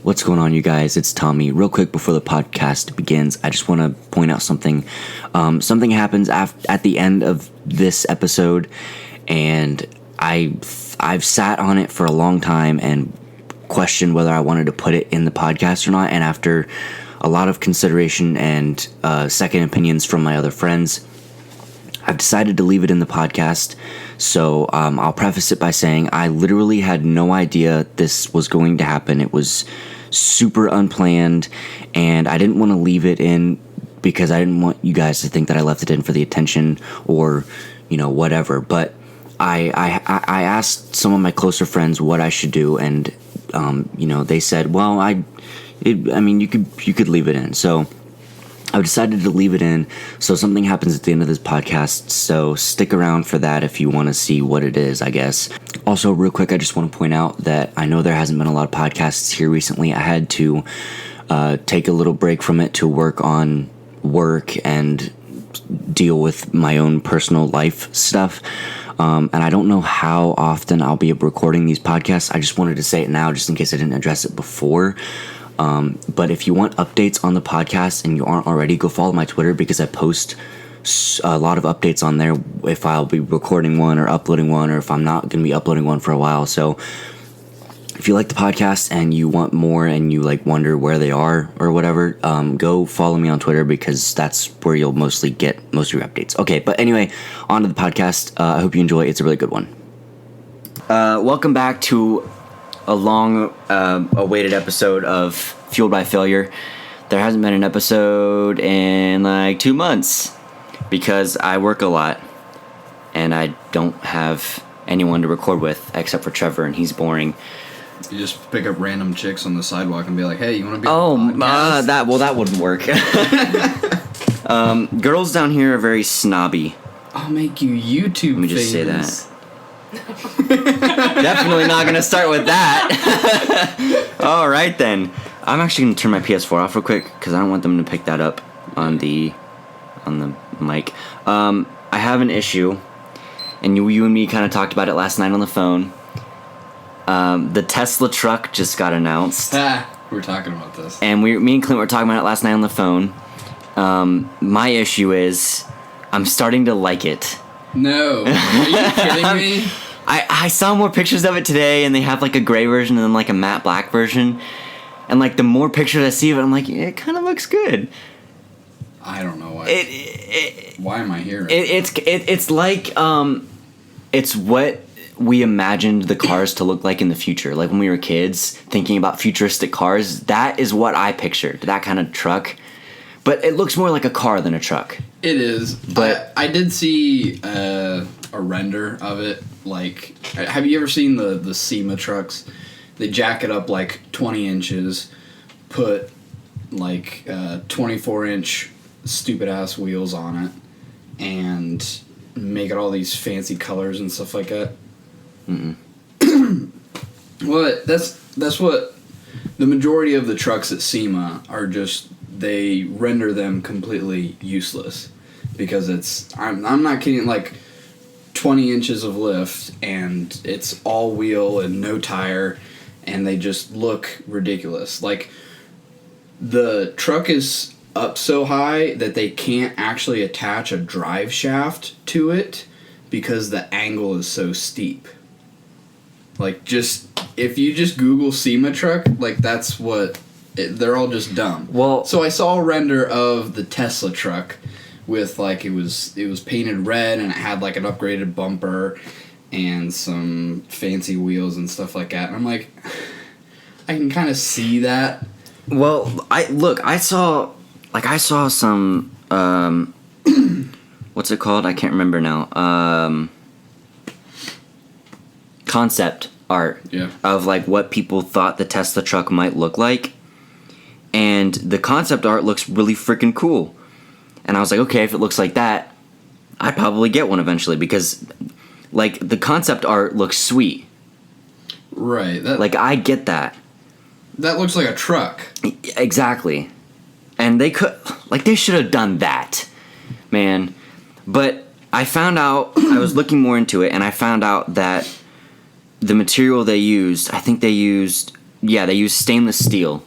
What's going on, you guys? It's Tommy. Real quick before the podcast begins, I just want to point out something. Something happens at the end of this episode, and I've sat on it for a long time and questioned whether I wanted to put it in the podcast or not. And after a lot of consideration and second opinions from my other friends, I've decided to leave it in the podcast. So I'll preface it by saying I literally had no idea this was going to happen. It was super unplanned, and I didn't want to leave it in because I didn't want you guys to think that I left it in for the attention or, whatever. But I asked some of my closer friends what I should do, and they said, well, you could leave it in. So I've decided to leave it in, so something happens at the end of this podcast, so stick around for that if you want to see what it is, I guess. Also, real quick, I just want to point out that I know there hasn't been a lot of podcasts here recently. I had to take a little break from it to work on work and deal with my own personal life stuff, and I don't know how often I'll be recording these podcasts. I just wanted to say it now just in case I didn't address it before. But if you want updates on the podcast and you aren't already, go follow my Twitter because I post a lot of updates on there if I'll be recording one or uploading one, or if I'm not going to be uploading one for a while. So if you like the podcast and you want more and you wonder where they are or whatever, go follow me on Twitter because that's where you'll mostly get most of your updates. Okay, but anyway, on to the podcast. I hope you enjoy. It's a really good one. Welcome back to a long awaited episode of Fueled by Failure. There hasn't been an episode in 2 months because I work a lot and I don't have anyone to record with except for Trevor, and he's boring. You just pick up random chicks on the sidewalk and be like, hey, you want to be on the podcast? That wouldn't work. Girls down here are very snobby. I'll make you YouTube famous. Let me just say that. Definitely not gonna start with that. All right then. I'm actually gonna turn my PS4 off real quick because I don't want them to pick that up on the mic. I have an issue, and you and me kind of talked about it last night on the phone. The Tesla truck just got announced. We were talking about this, and me and Clint were talking about it last night on the phone. My issue is I'm starting to like it. No. Are you kidding me? I saw more pictures of it today, and they have a gray version and then a matte black version. And the more pictures I see of it, I'm like, it kind of looks good. I don't know why. Why am I here? It's what we imagined the cars to look like in the future. Like when we were kids, thinking about futuristic cars, that is what I pictured, that kind of truck. But it looks more like a car than a truck. It is, but I did see a render of it. Have you ever seen the SEMA trucks? They jack it up 20 inches, put 24-inch stupid ass wheels on it, and make it all these fancy colors and stuff like that. Well, that's what the majority of the trucks at SEMA are. Just they render them completely useless because I'm not kidding, 20 inches of lift and it's all wheel and no tire, and they just look ridiculous. The truck is up so high that they can't actually attach a drive shaft to it because the angle is so steep. If you just Google SEMA truck, that's what they're all just dumb. Well, so I saw a render of the Tesla truck with it was painted red, and it had an upgraded bumper and some fancy wheels and stuff like that. And I'm like, I can kind of see that. Well, I saw some what's it called? I can't remember now. Concept art of what people thought the Tesla truck might look like, and the concept art looks really freaking cool. And I was like, okay, if it looks like that, I'd probably get one eventually because the concept art looks sweet. Right. I get that. That looks like a truck. Exactly. And they should have done that, man. But I found out, I was looking more into it, and I found out that the material they used, I think they used Yeah, they use stainless steel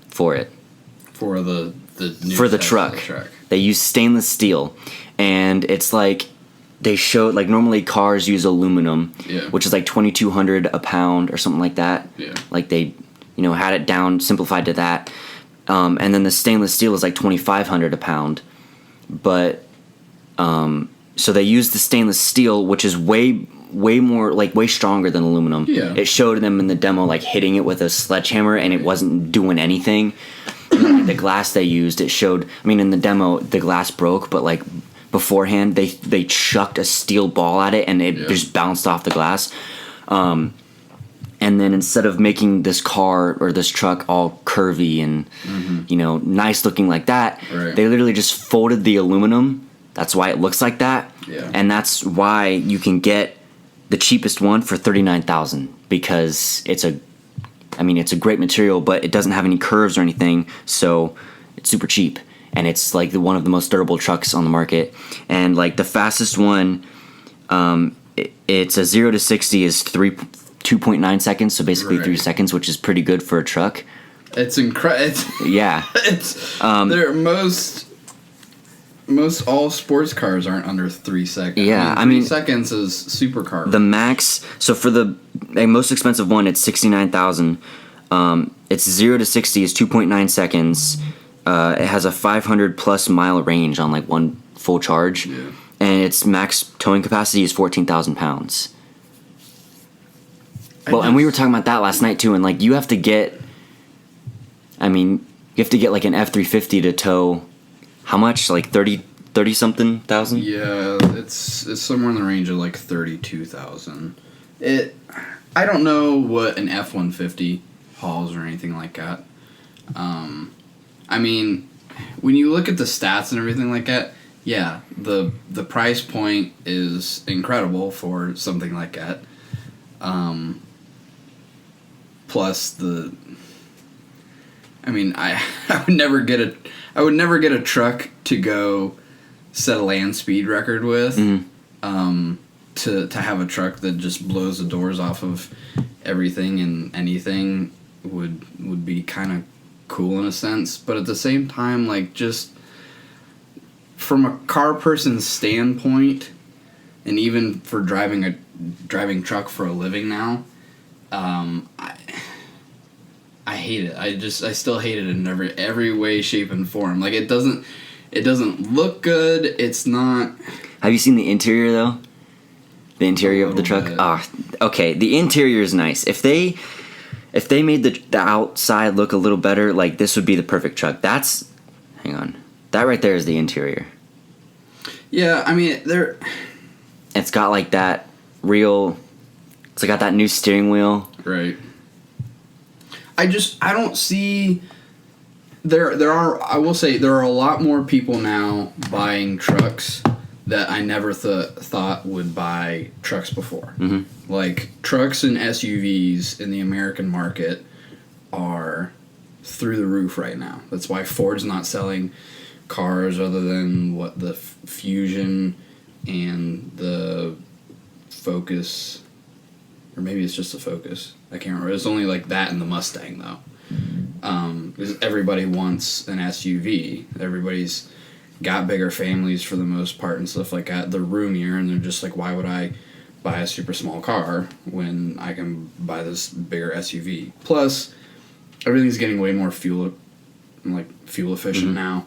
for it. For the new for the Tesla truck. They use stainless steel, and it's like they showed like normally cars use aluminum, which is like $2,200 a pound or something like that. Yeah. Like they, had it down simplified to that, and then the stainless steel is like $2,500 a pound, but so they use the stainless steel, which is way more like way stronger than aluminum. Yeah. It showed them in the demo like hitting it with a sledgehammer, and it wasn't doing anything. And then, like, the glass they used, it showed. I mean, in the demo, the glass broke, but like beforehand, they chucked a steel ball at it, and it just bounced off the glass. And then instead of making this car or this truck all curvy and nice looking like that, they literally just folded the aluminum. That's why it looks like that, and that's why you can get the cheapest one for $39,000 because it's a great material, but it doesn't have any curves or anything, so it's super cheap. And it's like one of the most durable trucks on the market. And like the fastest one, it's a 0 to 60 is 2.9 seconds, so basically 3 seconds, which is pretty good for a truck. It's incredible. Yeah. It's most all sports cars aren't under 3 seconds. Yeah, 3 seconds is supercar. The max, so for the most expensive one, it's $69,000. It's 0 to 60 is 2.9 seconds. It has a 500 plus mile range on like one full charge, and its max towing capacity is 14,000 pounds. And we were talking about that last night too, and like you have to get like an F-350 to tow. How much? Like 30 something thousand? Yeah, it's somewhere in the range of like 32,000. I don't know what an F-150 hauls or anything like that. I mean, when you look at the stats and everything like that, yeah, the price point is incredible for something like that. Plus I would never get a truck to go set a land speed record with. To have a truck that just blows the doors off of everything and anything would be kind of cool in a sense, but at the same time, like, just from a car person's standpoint, and even for driving truck for a living now, I hate it. I still hate it in every way, shape, and form. Like, it doesn't look good. It's not. Have you seen the interior though? The interior of the truck? Okay. The interior is nice. If they made the outside look a little better, like, this would be the perfect truck. Hang on. That right there is the interior. Yeah, I mean, it's got like that it's got that new steering wheel. Right. I don't see. I will say there are a lot more people now buying trucks that I never thought would buy trucks before. Mm-hmm. Like, trucks and SUVs in the American market are through the roof right now. That's why Ford's not selling cars other than the Fusion and the Focus, or maybe it's just the Focus. I can't remember. It's only like that and the Mustang though. Because everybody wants an SUV. Everybody's got bigger families for the most part and stuff like that. They're roomier, and they're just like, why would I buy a super small car when I can buy this bigger SUV? Plus, everything's getting way more fuel efficient now.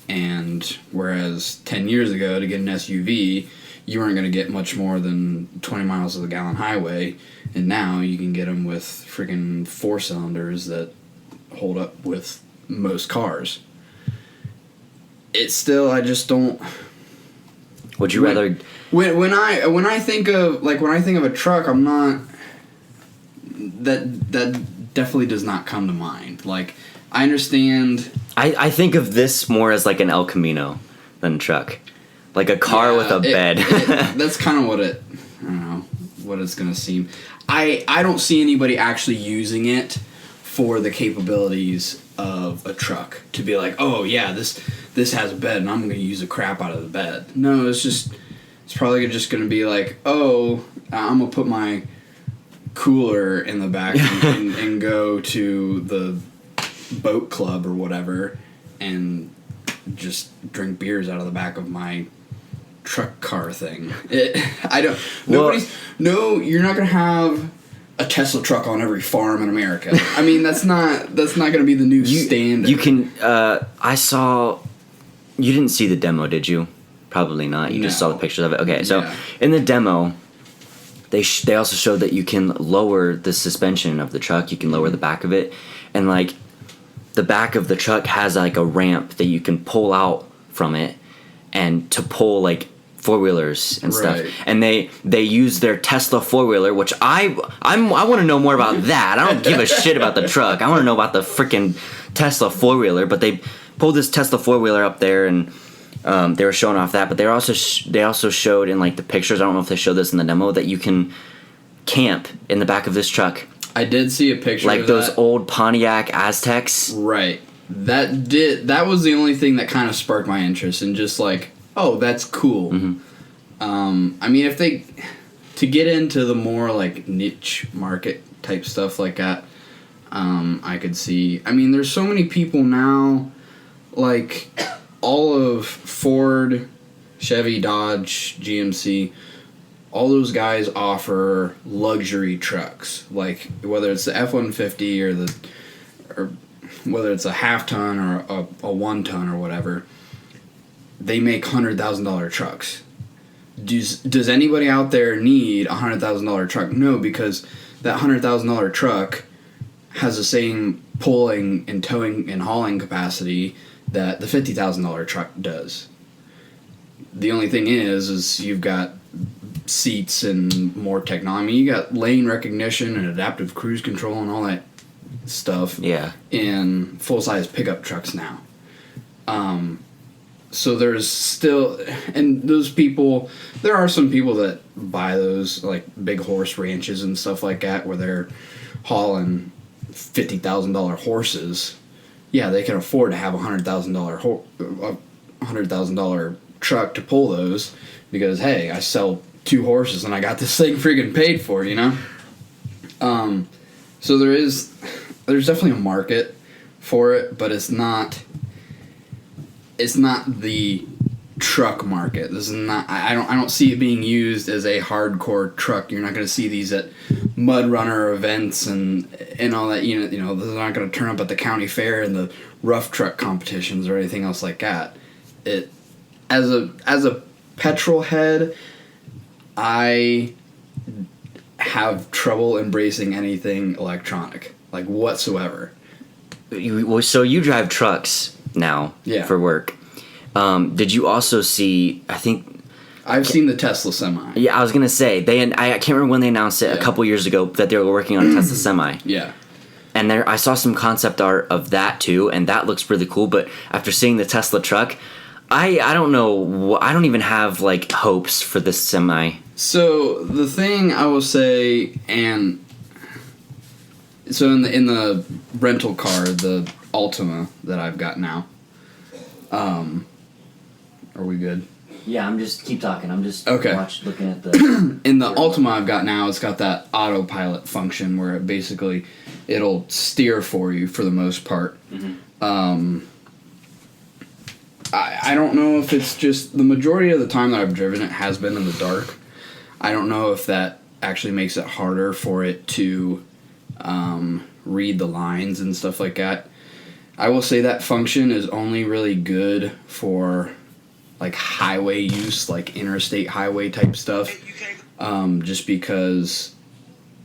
And whereas 10 years ago, to get an SUV, you weren't going to get much more than 20 miles of the gallon highway, and now you can get them with freaking 4 cylinders that hold up with most cars. It's still, I just don't. Would you rather? When I think of a truck, I'm not. That definitely does not come to mind. Like, I understand. I think of this more as like an El Camino than a truck, like a car with a bed. That's kind of what I don't know what it's gonna seem. I don't see anybody actually using it for the capabilities of a truck to be like, oh yeah, this has a bed and I'm gonna use the crap out of the bed. No, it's probably just gonna be like, oh, I'm gonna put my cooler in the back and go to the boat club or whatever and just drink beers out of the back of my truck car thing. You're not gonna have a Tesla truck on every farm in America. I mean, that's not gonna be the new standard. You can. I saw. You didn't see the demo, did you? Probably not. You just saw the pictures of it. Okay, so in the demo, they also showed that you can lower the suspension of the truck. You can lower the back of it, and like the back of the truck has like a ramp that you can pull out from it, and to pull like four-wheelers and stuff. And they use their Tesla four-wheeler, which I want to know more about that. I don't give a shit about the truck. I want to know about the freaking Tesla four-wheeler. But they pulled this Tesla four-wheeler up there, and they were showing off that. But they also showed in like the pictures, I don't know if they showed this in the demo, that you can camp in the back of this truck. I did see a picture like of those that. Old Pontiac Aztecs. Right. That was the only thing that kind of sparked my interest, and just like, oh, that's cool. I mean, if they to get into the more like niche market type stuff like that, I could see. I mean, there's so many people now, like all of Ford, Chevy, Dodge, GMC, all those guys offer luxury trucks, like whether it's the F-150 or whether it's a half ton or a 1 ton or whatever. They make $100,000 trucks. Does anybody out there need a $100,000 truck? No, because that $100,000 truck has the same pulling and towing and hauling capacity that the $50,000 truck does. The only thing is you've got seats and more technology. You got lane recognition and adaptive cruise control and all that stuff. Yeah. In full-size pickup trucks now. So there's still, and those people, there are some people that buy those like big horse ranches and stuff like that where they're hauling $50,000 horses. Yeah, they can afford to have a $100,000 truck to pull those because, hey, I sell 2 horses and I got this thing freaking paid for, you know? So there's definitely a market for it, but it's not the truck market. This is not. I don't see it being used as a hardcore truck. You're not going to see these at mud runner events and all that. You know, they're not going to turn up at the county fair and the rough truck competitions or anything else like that. It as a petrol head, I have trouble embracing anything electronic, like whatsoever. So you drive trucks now for work. Did you also see, I think... I've seen the Tesla Semi. Yeah, I was going to say, I can't remember when they announced it a couple years ago that they were working on a Tesla Semi. Yeah. And I saw some concept art of that too, and that looks really cool, but after seeing the Tesla truck, I don't know, I don't even have like hopes for this Semi. So the thing I will say, and so in the rental car, the Altima that I've got now, are we good? Yeah, keep talking. I'm just looking at the... In the Altima I've got now, it's got that autopilot function where it'll steer for you for the most part. Mm-hmm. I don't know if it's just... The majority of the time that I've driven it has been in the dark. I don't know if that actually makes it harder for it to read the lines and stuff like that. I will say that function is only really good for like highway use, like interstate highway type stuff. Just because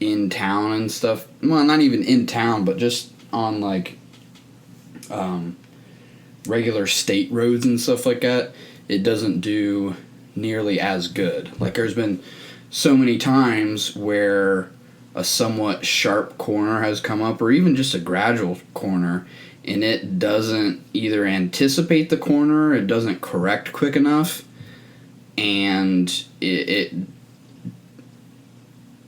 in town and stuff, well, not even in town, but just on like regular state roads and stuff like that, it doesn't do nearly as good. Like there's been so many times where a somewhat sharp corner has come up, or even just a gradual corner, and it doesn't either anticipate the corner, it doesn't correct quick enough, and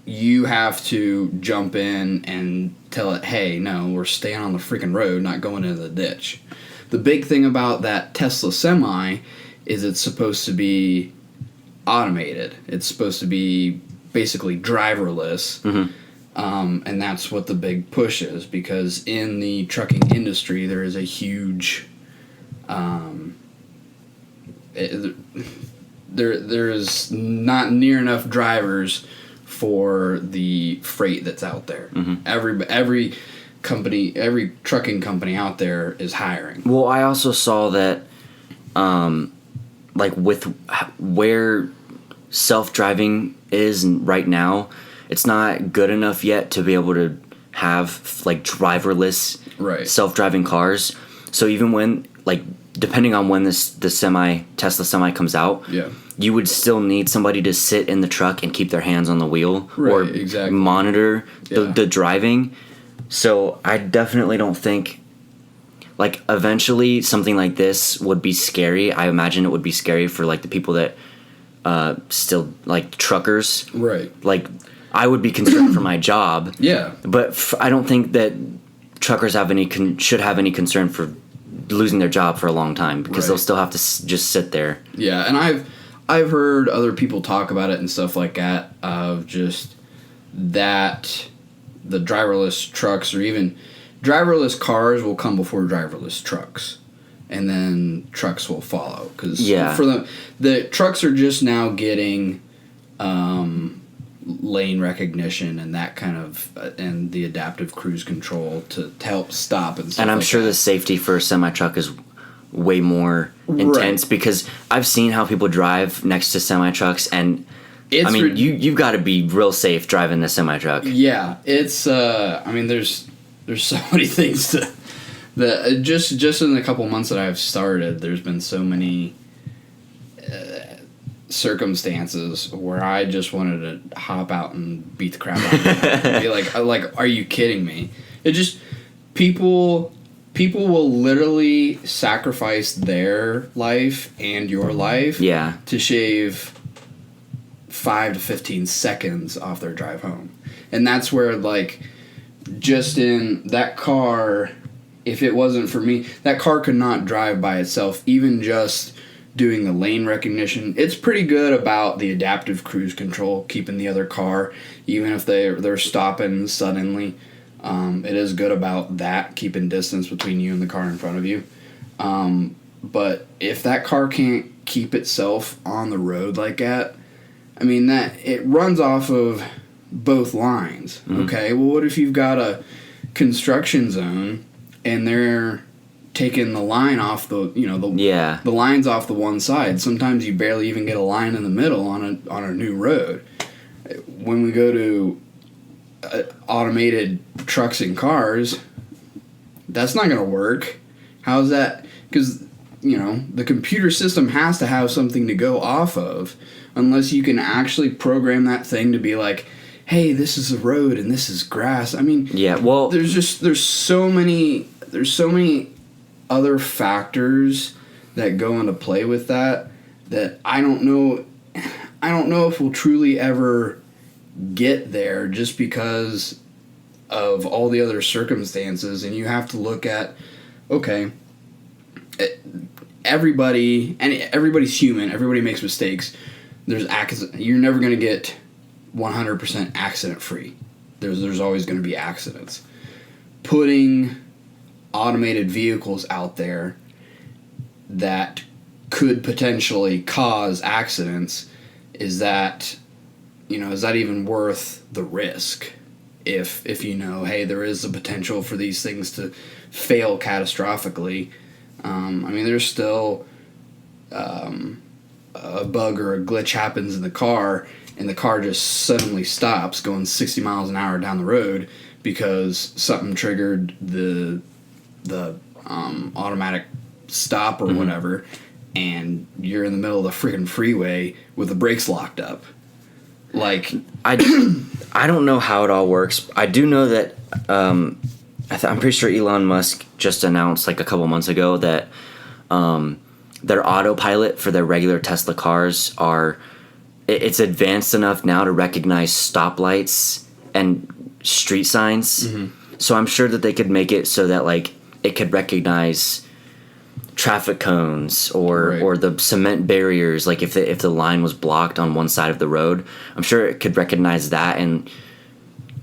you have to jump in and tell it, hey, no, we're staying on the freaking road, not going into the ditch. The big thing about that Tesla Semi is it's supposed to be automated. It's supposed to be basically driverless. Mm-hmm. And that's what the big push is, because in the trucking industry there is a huge there is not near enough drivers for the freight that's out there. Every company, every trucking company out there is hiring. Well, I also saw that like with where self-driving is right now, it's not good enough yet to be able to have like driverless self-driving cars. So even when, like, depending on when the Tesla semi comes out, you would still need somebody to sit in the truck and keep their hands on the wheel or monitor the driving. So I definitely don't think, like, eventually something like this would be scary. I imagine it would be scary for, like, the people that still, like, truckers. Right. Like, I would be concerned for my job. Yeah. But I don't think that truckers should have any concern for losing their job for a long time, because they'll still have to just sit there. Yeah, and I've heard other people talk about it and stuff like that, of just that the driverless trucks, or even driverless cars, will come before driverless trucks, and then trucks will follow, because for the trucks are just now getting lane recognition and that kind of and the adaptive cruise control to help stop and stuff. And I'm sure the safety for a semi-truck is way more intense, because I've seen how people drive next to semi-trucks, and I mean, you've got to be real safe driving the semi-truck. Yeah, it's I mean, there's so many things that just in the couple months that I've started, there's been so many circumstances where I just wanted to hop out and beat the crap out of them. Be like, are you kidding me? It just, people will literally sacrifice their life and your life to shave 5 to 15 seconds off their drive home. And that's where, like, just in that car, if it wasn't for me, that car could not drive by itself, even just doing the lane recognition. It's pretty good about the adaptive cruise control, keeping the other car, even if they're stopping suddenly. It is good about that, keeping distance between you and the car in front of you. But if that car can't keep itself on the road like that, I mean, that it runs off of both lines. Okay, well, what if you've got a construction zone and they're taking the line off the lines off the one side? Sometimes you barely even get a line in the middle on a new road. When we go to automated trucks and cars, that's not going to work. How's that? Because the computer system has to have something to go off of, unless you can actually program that thing to be like, hey, this is a road and this is grass. I mean, there's so many other factors that go into play with that I don't know if we'll truly ever get there, just because of all the other circumstances. And you have to look at, okay, everybody's human, everybody makes mistakes. You're never going to get 100% accident free. There's always going to be accidents. Putting automated vehicles out there that could potentially cause accidents, is that even worth the risk? If hey, there is a potential for these things to fail catastrophically. I mean, there's still a bug or a glitch happens in the car, and the car just suddenly stops going 60 miles an hour down the road because something triggered the automatic stop or whatever, and you're in the middle of the freaking freeway with the brakes locked up. Like, I don't know how it all works. I do know that I'm pretty sure Elon Musk just announced like a couple months ago that their Autopilot for their regular Tesla cars it's advanced enough now to recognize stoplights and street signs. So I'm sure that they could make it so that, like, it could recognize traffic cones or the cement barriers. Like, if the line was blocked on one side of the road, I'm sure it could recognize that and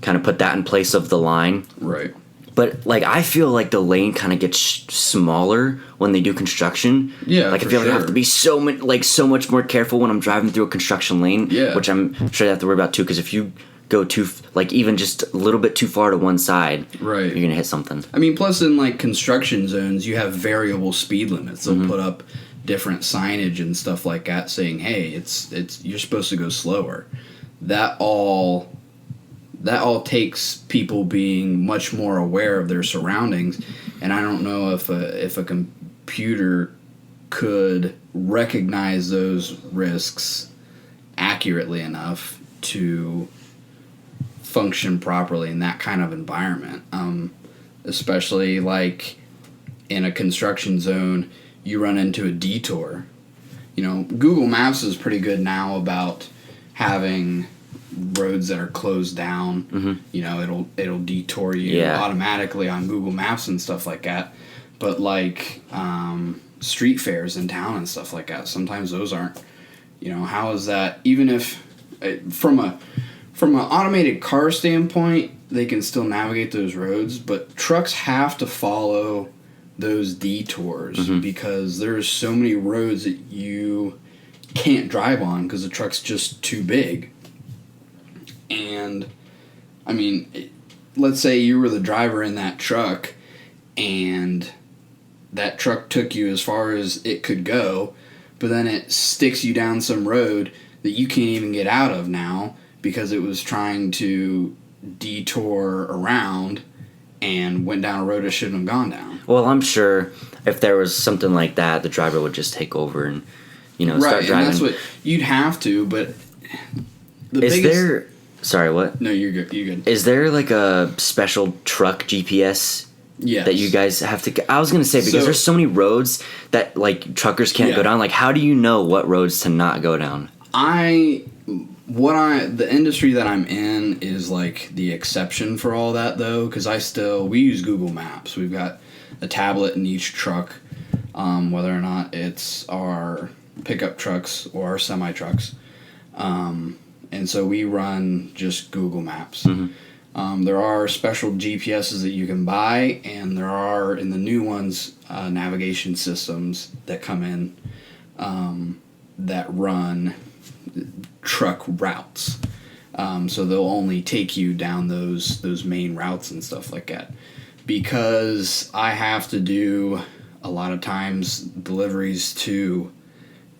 kind of put that in place of the line. Right. But, like, I feel like the lane kind of gets smaller when they do construction. Yeah, like, I feel like I have to be so much more careful when I'm driving through a construction lane. Yeah. Which I'm sure I have to worry about, too, because if you go even just a little bit too far to one side, right, you're going to hit something. I mean, plus in, like, construction zones, you have variable speed limits. They'll put up different signage and stuff like that saying, hey, it's you're supposed to go slower. That all takes people being much more aware of their surroundings, and I don't know if a computer could recognize those risks accurately enough to function properly in that kind of environment. Especially like in a construction zone, you run into a detour. You know, Google Maps is pretty good now about having roads that are closed down. You know, it'll detour you automatically on Google Maps and stuff like that. But like street fairs in town and stuff like that, sometimes those aren't. You know, how is that? Even if from an automated car standpoint, they can still navigate those roads, but trucks have to follow those detours because there's so many roads that you can't drive on because the truck's just too big. And, I mean, let's say you were the driver in that truck and that truck took you as far as it could go, but then it sticks you down some road that you can't even get out of now because it was trying to detour around and went down a road it shouldn't have gone down. Well, I'm sure if there was something like that, the driver would just take over and, you know, start driving. Right, and that's what you'd have to, but Sorry, what? No, you're good. You're good. Is there like a special truck GPS that you guys have to... I was going to say, because there's so many roads that like truckers can't go down. Like, how do you know what roads to not go down? The industry that I'm in is like the exception for all that though, because we use Google Maps. We've got a tablet in each truck, whether or not it's our pickup trucks or our semi trucks. And so we run just Google Maps. There are special GPSs that you can buy, and there are, in the new ones, navigation systems that come in that run truck routes. So they'll only take you down those main routes and stuff like that. Because I have to do, a lot of times, deliveries to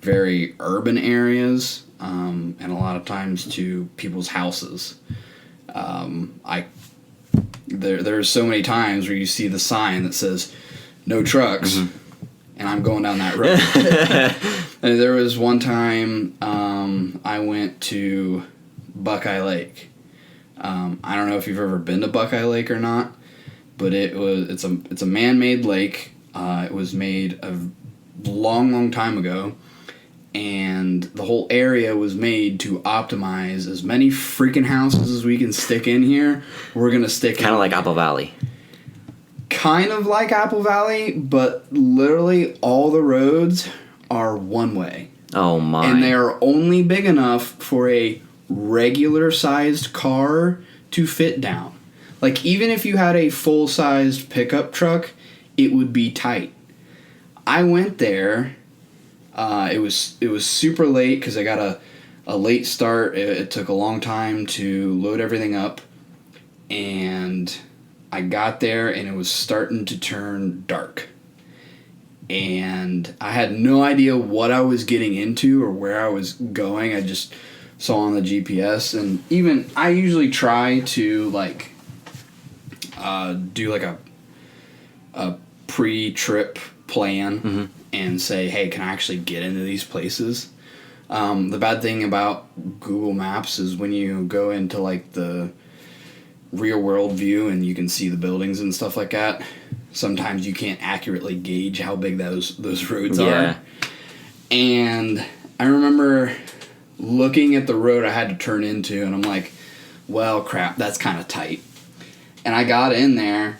very urban areas, and a lot of times to people's houses. There's so many times where you see the sign that says no trucks, and I'm going down that road. And there was one time I went to Buckeye Lake. I don't know if you've ever been to Buckeye Lake or not, but it's a man-made lake. It was made a long time ago. And the whole area was made to optimize as many freaking houses as we can stick in here. We're going to stick kind of like Apple Valley. Kind of like Apple Valley, but literally all the roads are one way. Oh my. And they are only big enough for a regular-sized car to fit down. Like, even if you had a full-sized pickup truck, it would be tight. I went there... It was super late because I got a late start. It took a long time to load everything up, and I got there and it was starting to turn dark. And I had no idea what I was getting into or where I was going. I just saw on the GPS, and even I usually try to do like a pre-trip plan. And say, hey, can I actually get into these places? The bad thing about Google Maps is when you go into like the real world view and you can see the buildings and stuff like that, sometimes you can't accurately gauge how big those roads are. And I remember looking at the road I had to turn into, and I'm like, well, crap, that's kind of tight. And I got in there,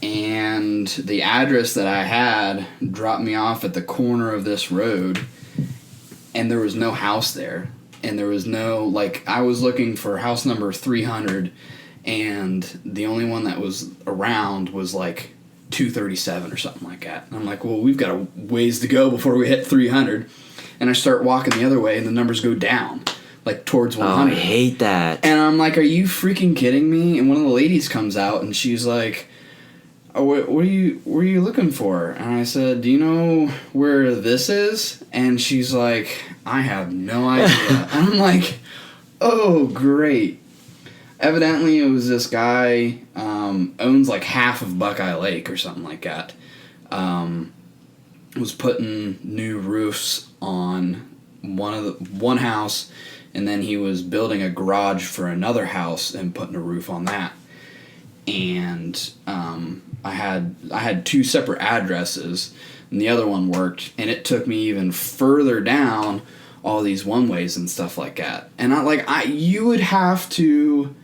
and the address that I had dropped me off at the corner of this road, and there was no house there. And there was no, like, I was looking for house number 300, and the only one that was around was like 237 or something like that. And I'm like, well, we've got a ways to go before we hit 300. And I start walking the other way, and the numbers go down, like towards 100. Oh, I hate that. And I'm like, are you freaking kidding me? And one of the ladies comes out, and she's like, oh, what are you looking for? And I said, do you know where this is? And she's like, I have no idea. And I'm like, oh, great. Evidently, it was this guy, owns like half of Buckeye Lake or something like that. Was putting new roofs on one house, and then he was building a garage for another house and putting a roof on that. And I had two separate addresses, and the other one worked, and it took me even further down all these one-ways and stuff like that. And you would have to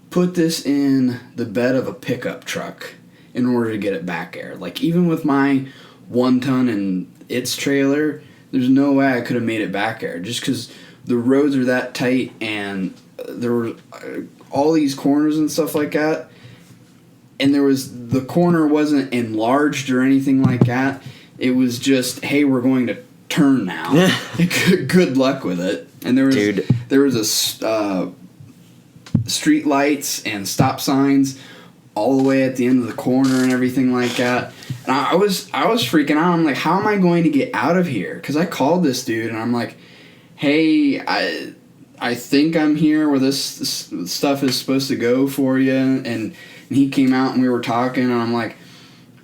put this in the bed of a pickup truck in order to get it back there. Like, even with my 1 ton and its trailer, there's no way I could have made it back there, just because the roads are that tight, and there were all these corners and stuff like that. And the corner wasn't enlarged or anything like that. It was just, hey, we're going to turn now. Good luck with it. And there was a street lights and stop signs all the way at the end of the corner and everything like that. And I was freaking out. I'm like, how am I going to get out of here? Because I called this dude, and I'm like, hey, I think I'm here where this stuff is supposed to go for you. And he came out, and we were talking, and I'm like,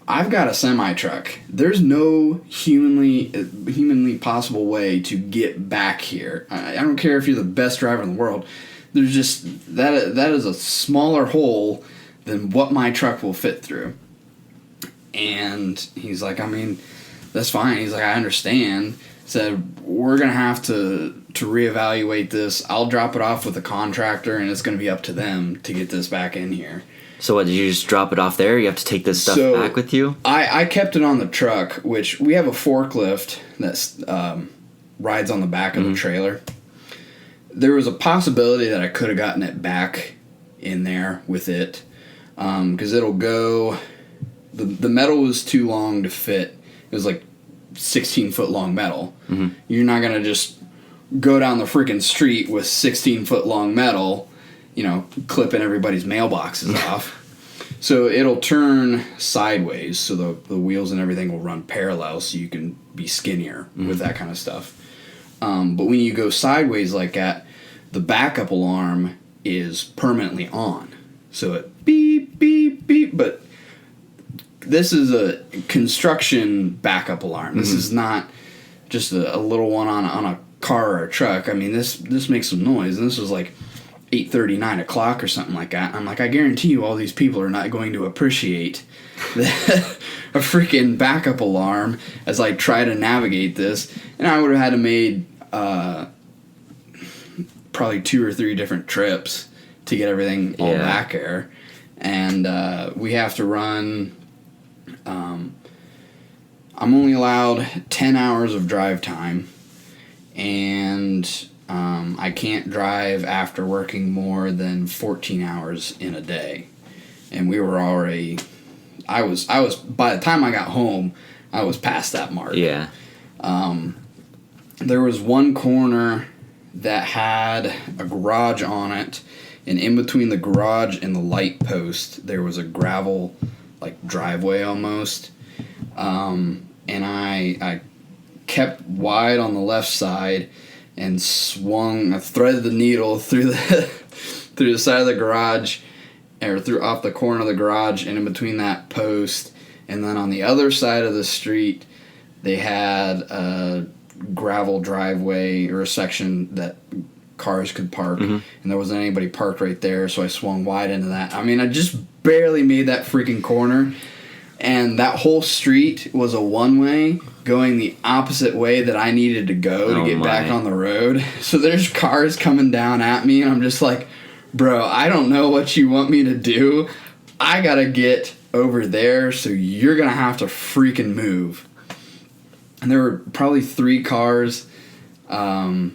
I've got a semi-truck. There's no humanly possible way to get back here. I don't care if you're the best driver in the world. There's just, that is a smaller hole than what my truck will fit through. And he's like, I mean, that's fine. He's like, I understand. Said, we're going to have to reevaluate this. I'll drop it off with a contractor, and it's going to be up to them to get this back in here. So what, did you just drop it off there? You have to take this stuff back with you? I kept it on the truck, which we have a forklift that rides on the back of the trailer. There was a possibility that I could have gotten it back in there with it, because it'll go... The metal was too long to fit. It was like 16-foot long metal. Mm-hmm. You're not going to just go down the freaking street with 16-foot long metal, clipping everybody's mailboxes off. So it'll turn sideways, so the wheels and everything will run parallel, so you can be skinnier with that kind of stuff. But when you go sideways like that, the backup alarm is permanently on. So it beep, beep, beep, but this is a construction backup alarm. This is not just a little one on a car or a truck. I mean, this makes some noise, and this was like 8:30, 9 o'clock or something like that. I'm like, I guarantee you all these people are not going to appreciate a freaking backup alarm as I try to navigate this. And I would have had to made probably 2 or 3 different trips to get everything all back there. And we have to run... I'm only allowed 10 hours of drive time, and I can't drive after working more than 14 hours in a day. And we were already... I was by the time I got home, I was past that mark. Yeah. There was one corner that had a garage on it, and in between the garage and the light post, there was a gravel, like, driveway almost. And I kept wide on the left side and I threaded the needle through the side of the garage, or through off the corner of the garage and in between that post. And then on the other side of the street, they had a gravel driveway, or a section that cars could park, and there wasn't anybody parked right there, so I swung wide into that. I mean, I just barely made that freaking corner, and that whole street was a one-way going the opposite way that I needed to go to get back on the road. So there's cars coming down at me, and I'm just like, bro, I don't know what you want me to do. I gotta get over there, so you're gonna have to freaking move. And there were probably 3 cars that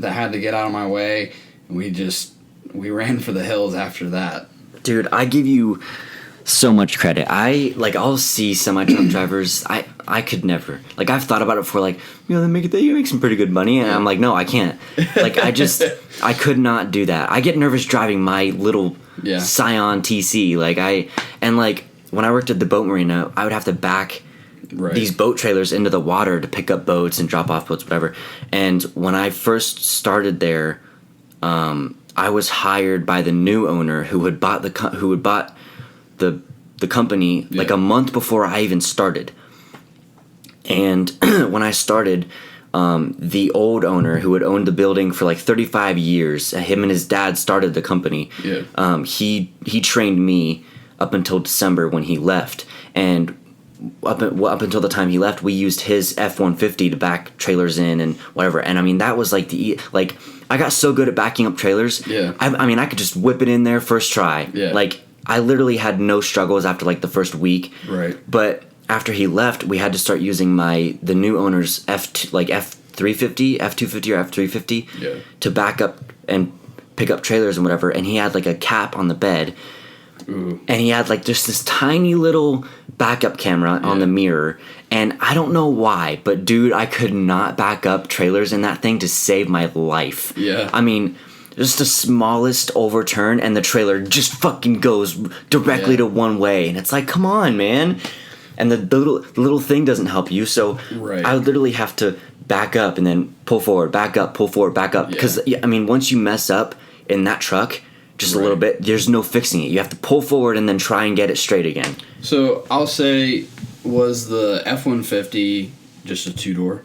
had to get out of my way, and we ran for the hills after that. Dude, I give you so much credit. I'll see semi-truck drivers. I could never. Like, I've thought about it before, like, they make some pretty good money, and I'm like, no, I can't. Like, I could not do that. I get nervous driving my little Scion TC. Like, when I worked at the boat marina, I would have to back these boat trailers into the water to pick up boats and drop off boats, whatever. And when I first started there, I was hired by the new owner who had bought the company like a month before I even started. And when I started, the old owner who had owned the building for like 35 years, him and his dad started the company. He trained me up until December when he left, and up until the time he left, we used his F-150 to back trailers in and whatever. And I mean, that was like I got so good at backing up trailers. I mean, I could just whip it in there first try. Like, I literally had no struggles after like the first week. But after he left, we had to start using the new owner's F350, F250 or F350 to back up and pick up trailers and whatever. And he had like a cap on the bed. Ooh. And he had like just this tiny little backup camera on the mirror. And I don't know why, but dude, I could not back up trailers in that thing to save my life. I mean, just the smallest overturn and the trailer just fucking goes directly to one way. And it's like, come on, man. And the little thing doesn't help you. So I literally have to back up and then pull forward, back up, pull forward, back up. Because, I mean, once you mess up in that truck just a little bit, there's no fixing it. You have to pull forward and then try and get it straight again. So I'll say, was the F-150 just a two-door?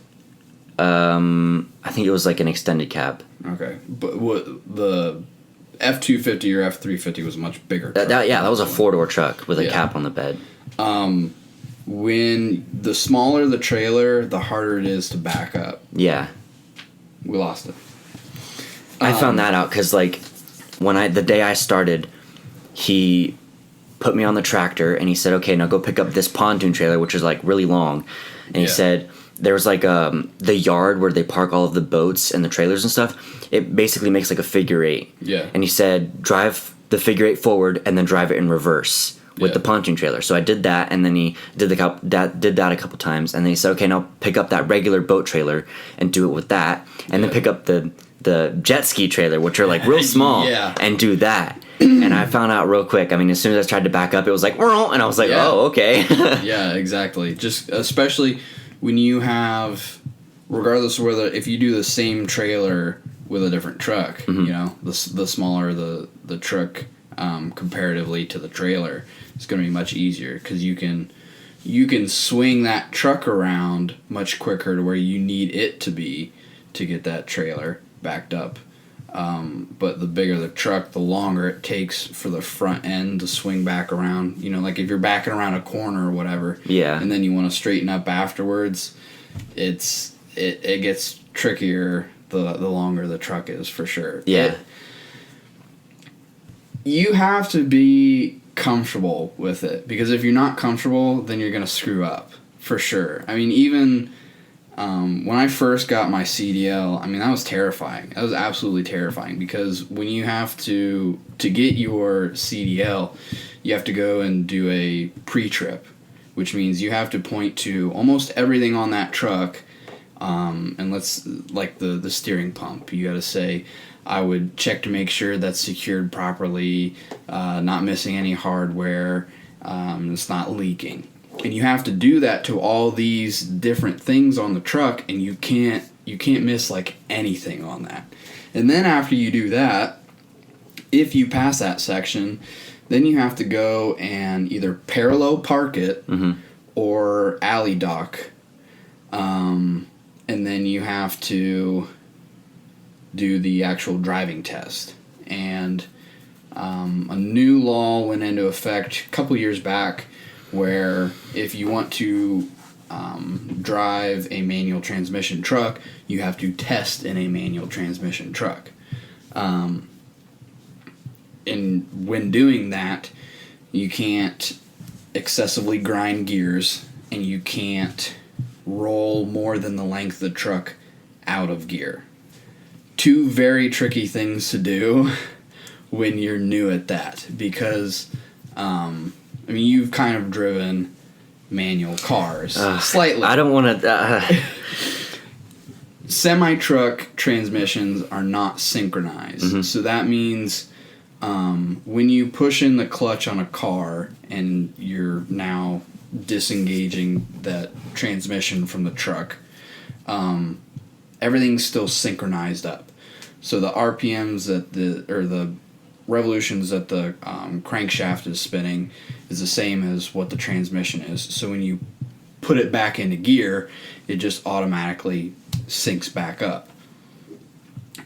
I think it was like an extended cab. Okay. But what the F-250 or F-350 was a much bigger truck. That was a four-door truck with a cap on the bed. When the smaller the trailer, the harder it is to back up. Yeah. We lost it. I found that out because, like, the day I started, he put me on the tractor and he said, okay, now go pick up this pontoon trailer, which is like really long. And he said there was like the yard where they park all of the boats and the trailers and stuff. It basically makes like a figure eight. And he said, drive the figure eight forward and then drive it in reverse with the pontoon trailer. So I did that, and then he did that a couple times, and then he said, okay, now pick up that regular boat trailer and do it with that, and then pick up the jet ski trailer, which are like real small, and do that. And I found out real quick. I mean, as soon as I tried to back up, it was like, and I was like, oh, okay. Yeah, exactly. Just especially when you have, regardless of whether, if you do the same trailer with a different truck, you know, the smaller the truck comparatively to the trailer, it's going to be much easier because you can swing that truck around much quicker to where you need it to be to get that trailer backed up. But the bigger the truck, the longer it takes for the front end to swing back around. You know, like if you're backing around a corner or whatever, and then you want to straighten up afterwards, it gets trickier the longer the truck is, for sure. You have to be comfortable with it, because if you're not comfortable, then you're gonna screw up, for sure. I mean, even when I first got my CDL, I mean, that was terrifying. That was absolutely terrifying, because when you have to get your CDL, you have to go and do a pre-trip, which means you have to point to almost everything on that truck, and like the steering pump. You got to say, I would check to make sure that's secured properly, not missing any hardware, it's not leaking. And you have to do that to all these different things on the truck, and you can't miss like anything on that. And then after you do that, if you pass that section, then you have to go and either parallel park it or alley dock, and then you have to do the actual driving test. And a new law went into effect a couple years back, where if you want to drive a manual transmission truck, you have to test in a manual transmission truck. And when doing that, you can't excessively grind gears, and you can't roll more than the length of the truck out of gear. Two very tricky things to do when you're new at that, because I mean, you've kind of driven manual cars slightly. I don't want to. Semi-truck transmissions are not synchronized, so that means when you push in the clutch on a car and you're now disengaging that transmission from the truck, everything's still synchronized up. So the RPMs the revolutions that the crankshaft is spinning is the same as what the transmission is. So when you put it back into gear, it just automatically syncs back up.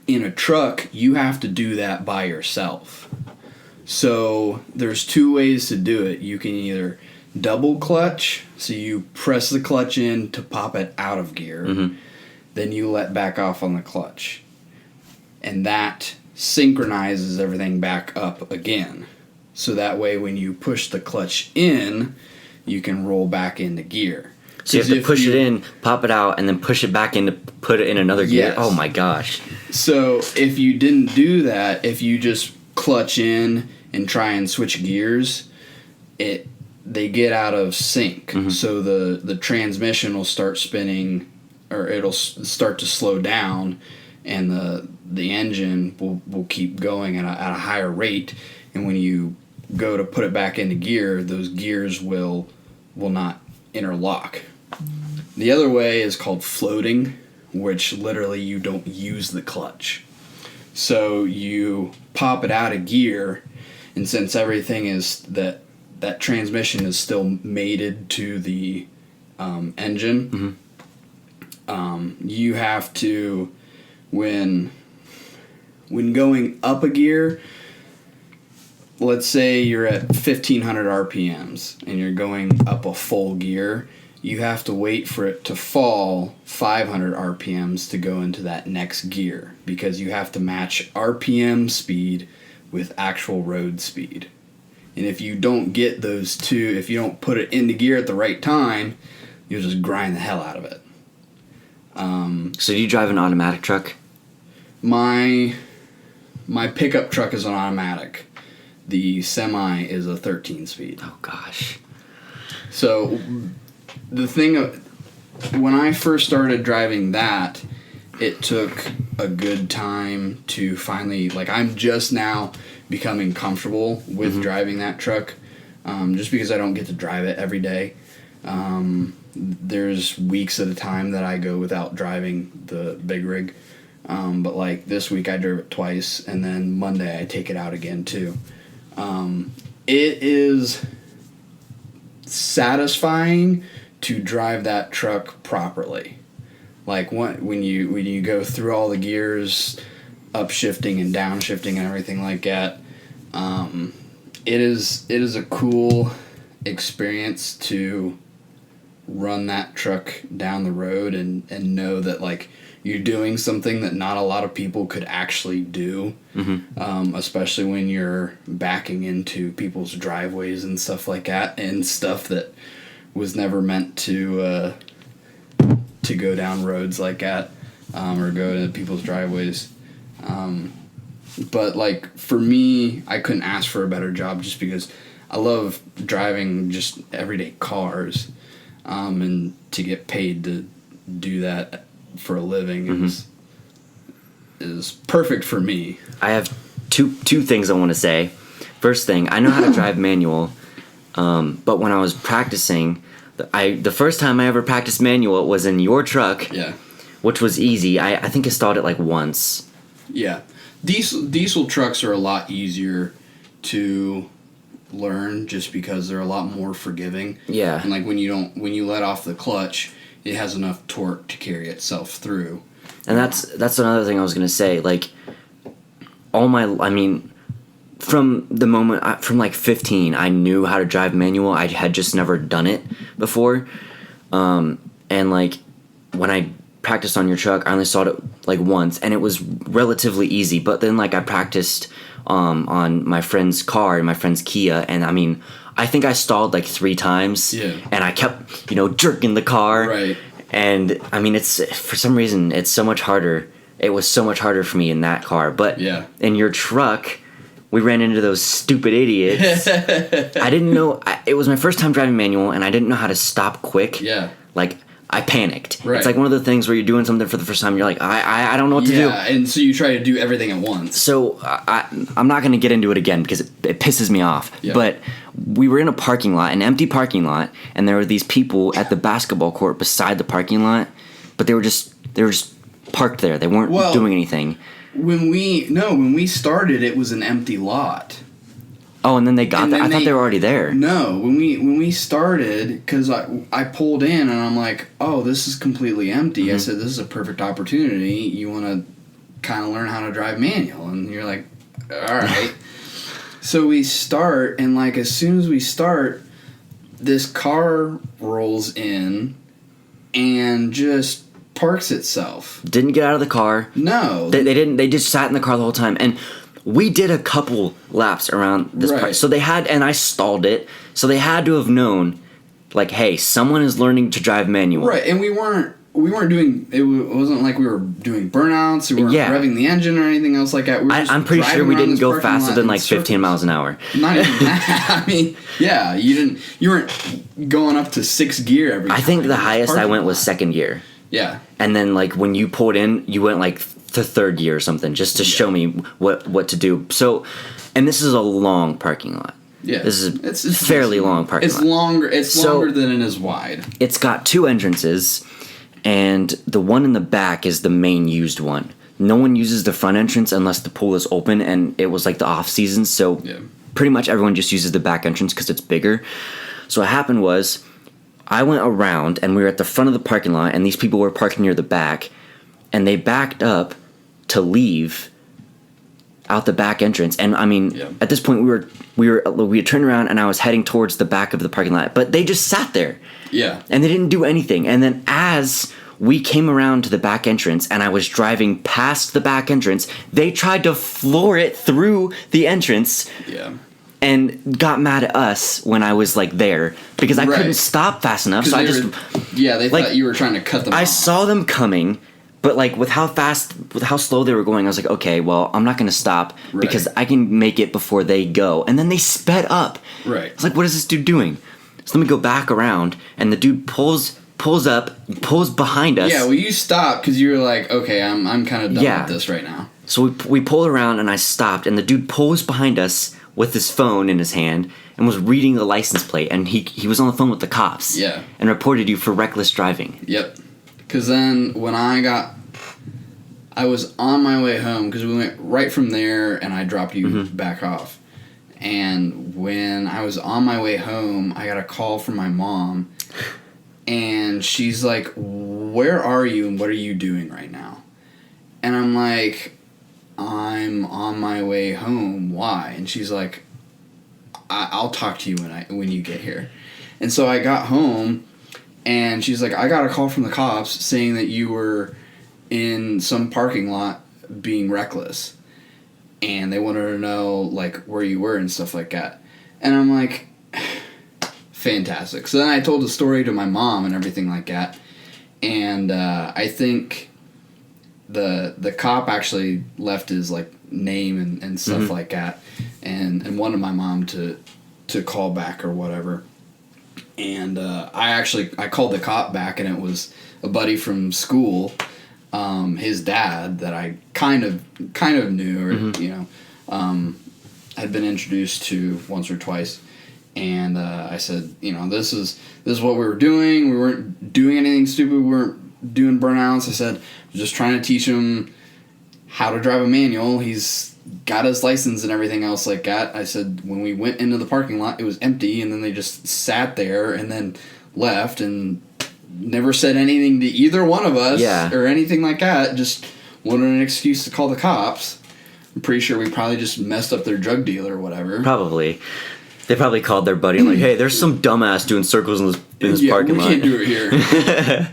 In a truck, you have to do that by yourself. So there's two ways to do it. You can either double clutch, so you press the clutch in to pop it out of gear, then you let back off on the clutch. And that synchronizes everything back up again. So that way when you push the clutch in, you can roll back into gear. So you have to push it in, pop it out, and then push it back in to put it in another gear? Yes. Oh my gosh. So if you didn't do that, if you just clutch in and try and switch gears, they get out of sync. So the transmission will start spinning, or it'll start to slow down, and the engine will keep going at a higher rate. And when you go to put it back into gear, those gears will not interlock. The other way is called floating, which literally you don't use the clutch. So you pop it out of gear, and since everything is that transmission is still mated to the engine, you have to, when going up a gear, let's say you're at 1500 RPMs and you're going up a full gear, you have to wait for it to fall 500 RPMs to go into that next gear, because you have to match RPM speed with actual road speed. And if you don't get those two, if you don't put it into gear at the right time, you'll just grind the hell out of it. So do you drive an automatic truck? My pickup truck is an automatic. The semi is a 13-speed. Oh gosh. So the thing, when I first started driving that, it took a good time to finally, like, I'm just now becoming comfortable with driving that truck, just because I don't get to drive it every day. There's weeks at a time that I go without driving the big rig, but like this week I drove it twice, and then Monday I take it out again too. It is satisfying to drive that truck properly. Like when you go through all the gears, upshifting and downshifting and everything like that, it is a cool experience to run that truck down the road and know that, like, you're doing something that not a lot of people could actually do, especially when you're backing into people's driveways and stuff like that, and stuff that was never meant to go down roads like that, or go to people's driveways. But like for me, I couldn't ask for a better job, just because I love driving just everyday cars, and to get paid to do that for a living is perfect for me. I have two things I want to say. First thing, I know how to drive manual, but when I was practicing, the first time I ever practiced manual was in your truck, which was easy. I think I stalled it like once. Yeah, diesel trucks are a lot easier to learn, just because they're a lot more forgiving. Yeah, and like when you let off the clutch, it has enough torque to carry itself through. And that's another thing I was gonna say. Like, from the moment from like 15, I knew how to drive manual. I had just never done it before, and like when I practiced on your truck, I only saw it like once, and it was relatively easy. But then like I practiced on my friend's car, and my friend's Kia, and I mean, I think I stalled like 3 times. Yeah. And I kept, jerking the car. Right. And I mean, it's, for some reason, it's so much harder. It was so much harder for me in that car. But in your truck, we ran into those stupid idiots. I didn't know. It was my first time driving manual, and I didn't know how to stop quick. Yeah. Like, I panicked. Right. It's like one of the things where you're doing something for the first time, you're like, I don't know what to do. Yeah, and so you try to do everything at once. So I'm not going to get into it again because it pisses me off. Yeah. But we were in a parking lot, an empty parking lot, and there were these people at the basketball court beside the parking lot, but they were just parked there. They weren't doing anything. When we started, it was an empty lot. Oh, and then they got there. I thought they were already there. No, when we started, because I pulled in and I'm like, oh, this is completely empty. Mm-hmm. I said, this is a perfect opportunity. You want to kind of learn how to drive manual, and you're like, all right. So we start, and like as soon as we start, this car rolls in and just parks itself. Didn't get out of the car. No, they didn't. They just sat in the car the whole time, and we did a couple laps around this part. So they had, and I stalled it. So they had to have known, like, hey, someone is learning to drive manual. Right, and we weren't doing. It wasn't like we were doing burnouts. We weren't revving the engine or anything else like that. I'm pretty sure we didn't go faster than like 15 miles an hour. Not even that. I mean, yeah, you weren't going up to 6th gear every time. I think the highest I went was 2nd gear. Yeah. And then like when you pulled in, you went like to 3rd gear or something just to show me what to do. So, and this is a long parking lot. Yeah. This is it's fairly long parking lot. It's longer than it is wide. It's got 2 entrances, and the one in the back is the main used one. No one uses the front entrance unless the pool is open, and it was like the off season, so pretty much everyone just uses the back entrance because it's bigger. So what happened was, I went around, and we were at the front of the parking lot, and these people were parking near the back, and they backed up to leave out the back entrance. And I mean, at this point, we had turned around, and I was heading towards the back of the parking lot, but they just sat there. Yeah. And they didn't do anything. And then as we came around to the back entrance, and I was driving past the back entrance, they tried to floor it through the entrance. Yeah. And got mad at us when I was like there because I couldn't stop fast enough. So they thought you were trying to cut them off. I saw them coming, but like with how slow they were going, I was like, okay, well, I'm not going to stop because I can make it before they go. And then they sped up. Right. I was like, what is this dude doing? So let me go back around, and the dude pulls behind us. Yeah, well, you stopped because you were like, okay, I'm kind of done with this right now. So we pulled around, and I stopped, and the dude pulls behind us with his phone in his hand and was reading the license plate, and he was on the phone with the cops. Yeah. And reported you for reckless driving. Yep. Because then when I was on my way home, because we went right from there, and I dropped you back off. And when I was on my way home, I got a call from my mom, and she's like, where are you, and what are you doing right now? And I'm like, I'm on my way home. Why? And she's like, I'll talk to you when you get here. And so I got home, and she's like, I got a call from the cops saying that you were in some parking lot being reckless, and they wanted to know like where you were and stuff like that. And I'm like, fantastic. So then I told the story to my mom and everything like that, and I think the cop actually left his like name and stuff like that, and wanted my mom to call back or whatever. And I called the cop back, and it was a buddy from school, his dad that I kind of knew, or had been introduced to once or twice. And I said, this is what we were doing. We weren't doing anything stupid. We weren't doing burnouts. I said, just trying to teach him how to drive a manual. He's got his license and everything else like that. I said, when we went into the parking lot, it was empty, and then they just sat there and then left and never said anything to either one of us or anything like that. Just wanted an excuse to call the cops. I'm pretty sure we probably just messed up their drug deal or whatever. Probably. They probably called their buddy and like, hey, there's some dumbass doing circles in this parking lot. We can't do it here.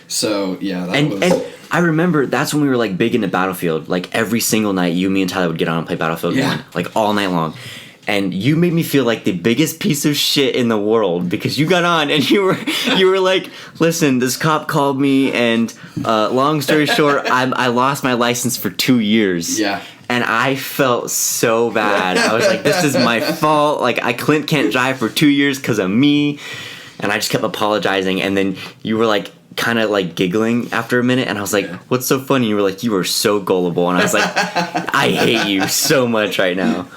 So, yeah, And I remember that's when we were, like, big into Battlefield. Like, every single night, me and Tyler would get on and play Battlefield 1. Like, all night long. And you made me feel like the biggest piece of shit in the world because you got on and you were like, listen, this cop called me and long story short, I lost my license for 2 years. Yeah. And I felt so bad. I was like, this is my fault. Like, Clint can't drive for 2 years because of me. And I just kept apologizing. And then you were like, kind of like giggling after a minute. And I was like, what's so funny? You were like, you were so gullible. And I was like, I hate you so much right now.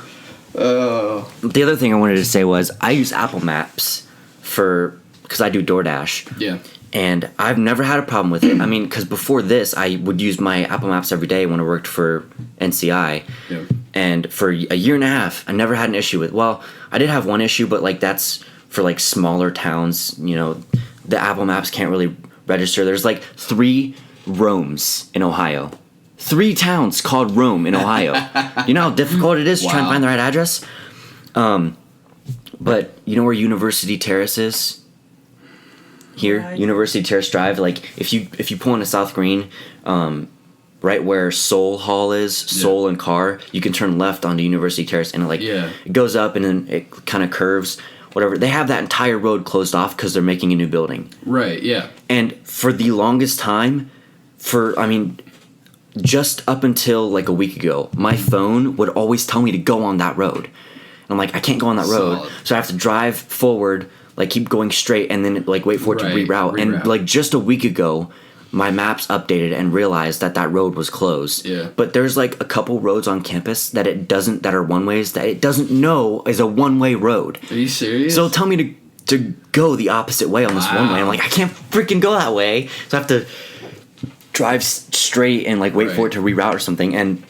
Oh. The other thing I wanted to say was I use Apple Maps because I do DoorDash. Yeah. And I've never had a problem with it. I mean, because before this, I would use my Apple Maps every day when I worked for NCI. Yeah. And for a year and a half, I never had an issue with. Well, I did have one issue, but like that's for like smaller towns. You know, the Apple Maps can't really register. There's like 3 Romes in Ohio. 3 towns called Rome in Ohio. You know how difficult it is to try and find the right address? But you know where University Terrace is? Here, University Terrace Drive. Like if you pull into South Green, right where Soul Hall is, Soul and Carr, you can turn left onto University Terrace, and it goes up and then it kind of curves. Whatever. They have that entire road closed off because they're making a new building. Right. Yeah. And for the longest time, just up until like a week ago, my phone would always tell me to go on that road. And I'm like, I can't go on that road, so I have to drive forward. Like keep going straight and then like wait for it to reroute. And like just a week ago, my maps updated and realized that road was closed. Yeah. But there's like a couple roads on campus that are one ways that it doesn't know is a one-way road. Are you serious? So tell me to go the opposite way on this one way. I'm like, I can't freaking go that way. So I have to drive straight and like wait for it to reroute or something. And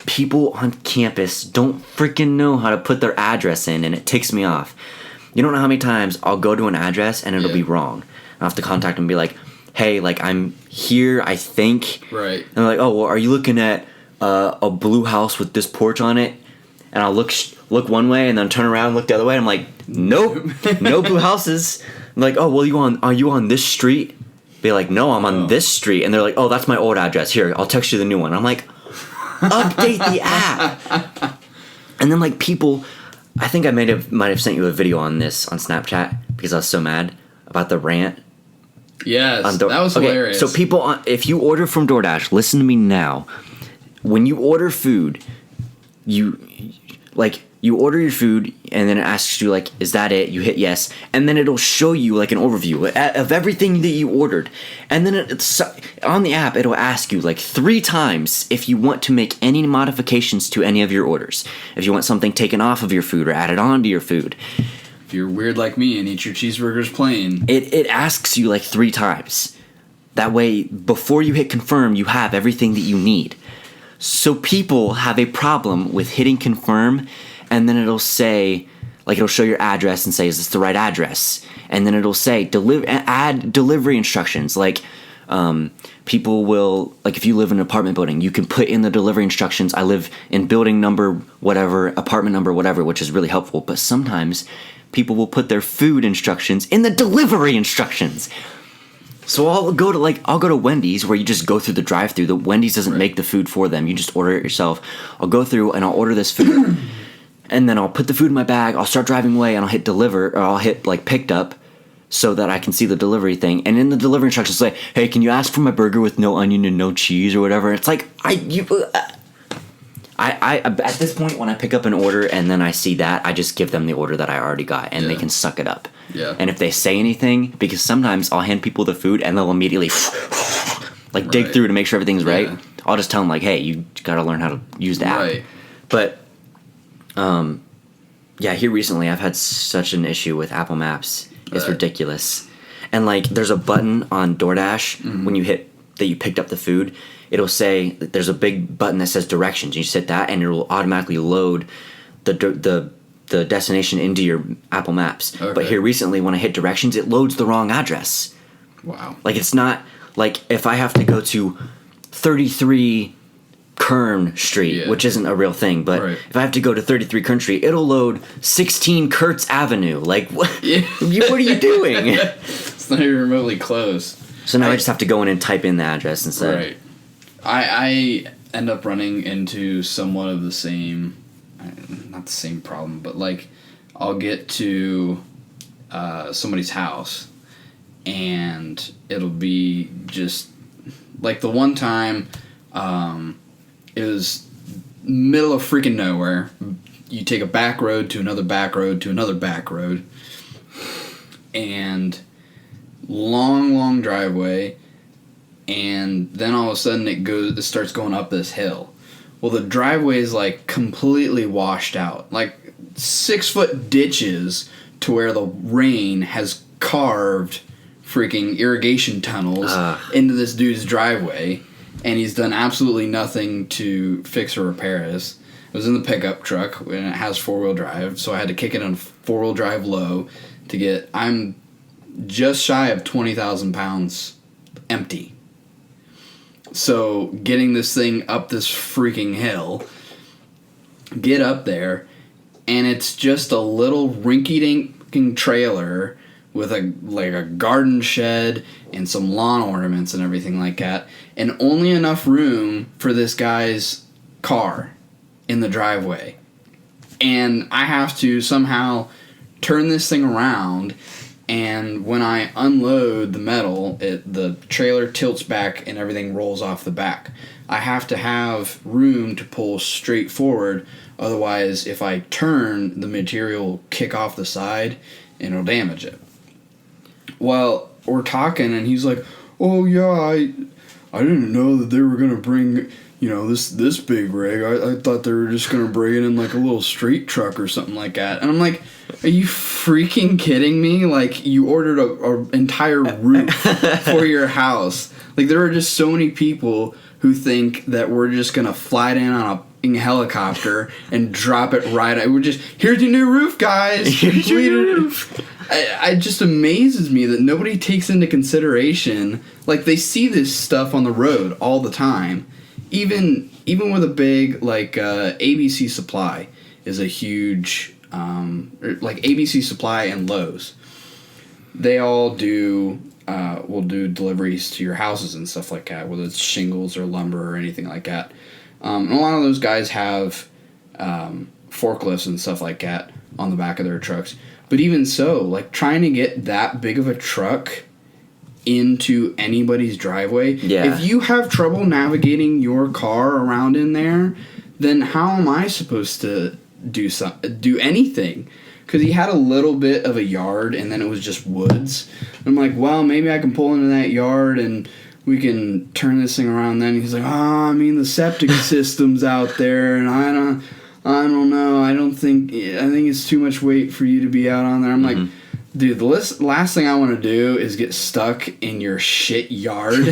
people on campus don't freaking know how to put their address in, and it ticks me off. You don't know how many times I'll go to an address and it'll be wrong. I'll have to contact them and be like, hey, like I'm here, I think. Right. And they're like, oh, well, are you looking at a blue house with this porch on it? And I'll look one way and then turn around and look the other way. I'm like, nope, no blue houses. I'm like, oh, well, are you on this street? Be like, no, I'm on this street. And they're like, oh, that's my old address. Here, I'll text you the new one. I'm like, update the app. And then like people... I think I might have sent you a video on this on Snapchat because I was so mad about the rant. Yes, that was hilarious. So people, if you order from DoorDash, listen to me now. When you order food, you order your food and then it asks you like, is that it? You hit yes, and then it'll show you like an overview of everything that you ordered, and then it's on the app. It'll ask you like 3 times if you want to make any modifications to any of your orders. If you want something taken off of your food or added on to your food. If you're weird like me and eat your cheeseburgers plain, it asks you like 3 times. That way, before you hit confirm, you have everything that you need. So people have a problem with hitting confirm. And then it'll say, like it'll show your address and say, is this the right address? And then it'll say, add delivery instructions. Like people will, like if you live in an apartment building, you can put in the delivery instructions. I live in building number whatever, apartment number whatever, which is really helpful. But sometimes people will put their food instructions in the delivery instructions. So I'll go to Wendy's where you just go through the drive-thru. The Wendy's doesn't make the food for them. You just order it yourself. I'll go through and I'll order this food. And then I'll put the food in my bag, I'll start driving away, and I'll hit deliver, or I'll hit, like, picked up so that I can see the delivery thing. And in the delivery instructions, say, hey, can you ask for my burger with no onion and no cheese or whatever? It's like, I at this point, when I pick up an order and then I see that, I just give them the order that I already got, and they can suck it up. Yeah. And if they say anything, because sometimes I'll hand people the food, and they'll immediately, like, dig through to make sure everything's right. I'll just tell them, like, hey, you gotta learn how to use the app. Right. But... here recently I've had such an issue with Apple Maps. It's ridiculous. And like there's a button on DoorDash when you hit that you picked up the food, it'll say there's a big button that says directions. You just hit that and it will automatically load the destination into your Apple Maps. Okay. But here recently when I hit directions, it loads the wrong address. Wow. Like it's not like if I have to go to 33 Kern Street, which isn't a real thing, but if I have to go to 33 Kern Street, it'll load 16 Kurtz Avenue. Like, what, what are you doing? It's not even remotely close. So now I just have to go in and type in the address instead. Right. I end up running into somewhat of the same, not the same problem, but like I'll get to somebody's house and it'll be just like the one time it was middle of freaking nowhere. You take a back road to another back road to another back road. And long driveway. And then all of a sudden it starts going up this hill. Well, the driveway is like completely washed out. Like 6-foot ditches to where the rain has carved freaking irrigation tunnels into this dude's driveway. And he's done absolutely nothing to fix or repair this. It was in the pickup truck, and it has 4-wheel drive, so I had to kick it on 4-wheel drive low to get... I'm just shy of 20,000 pounds empty. So getting this thing up this freaking hill, get up there, and it's just a little rinky-dinking trailer with a garden shed and some lawn ornaments and everything like that, and only enough room for this guy's car in the driveway. And I have to somehow turn this thing around, and when I unload the metal, the trailer tilts back and everything rolls off the back. I have to have room to pull straight forward, otherwise if I turn, the material will kick off the side and it'll damage it. Well, we're talking and he's like, oh yeah, I didn't know that they were going to bring, this big rig. I thought they were just going to bring it in like a little street truck or something like that. And I'm like, are you freaking kidding me? Like, you ordered a entire roof for your house. Like, there are just so many people who think that we're just going to fly it in on a helicopter and drop it right. We're just, here's your new roof, guys. Here's your new roof. It just amazes me that nobody takes into consideration, like, they see this stuff on the road all the time. Even with a big, like, ABC Supply is a huge, like ABC Supply and Lowe's. They all will do deliveries to your houses and stuff like that, whether it's shingles or lumber or anything like that. And a lot of those guys have forklifts and stuff like that on the back of their trucks. But even so, like, trying to get that big of a truck into anybody's driveway, if you have trouble navigating your car around in there, then how am I supposed to do anything? Because he had a little bit of a yard and then it was just woods. I'm like, well, maybe I can pull into that yard and we can turn this thing around then. He's like, the septic system's out there and I don't know. I think it's too much weight for you to be out on there. I'm like, dude, the last thing I want to do is get stuck in your shit yard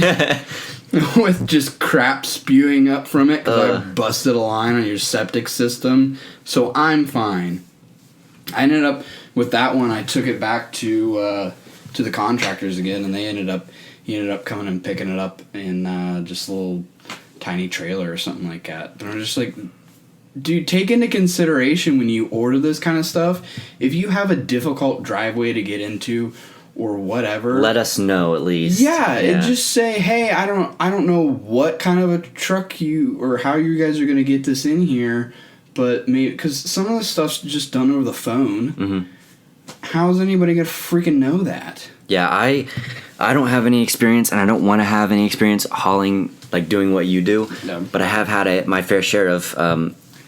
with just crap spewing up from it because I busted a line on your septic system. So I'm fine. I ended up with that one. I took it back to the contractors again, and he ended up coming and picking it up in just a little tiny trailer or something like that. But I'm just like, dude, take into consideration when you order this kind of stuff, if you have a difficult driveway to get into or whatever, let us know at least. Yeah, and just say, hey, I don't know what kind of a truck or how you guys are going to get this in here, but maybe, because some of the stuff's just done over the phone. How's anybody going to freaking know that? Yeah, I don't have any experience, and I don't want to have any experience hauling, like doing what you do. No. But I have had my fair share of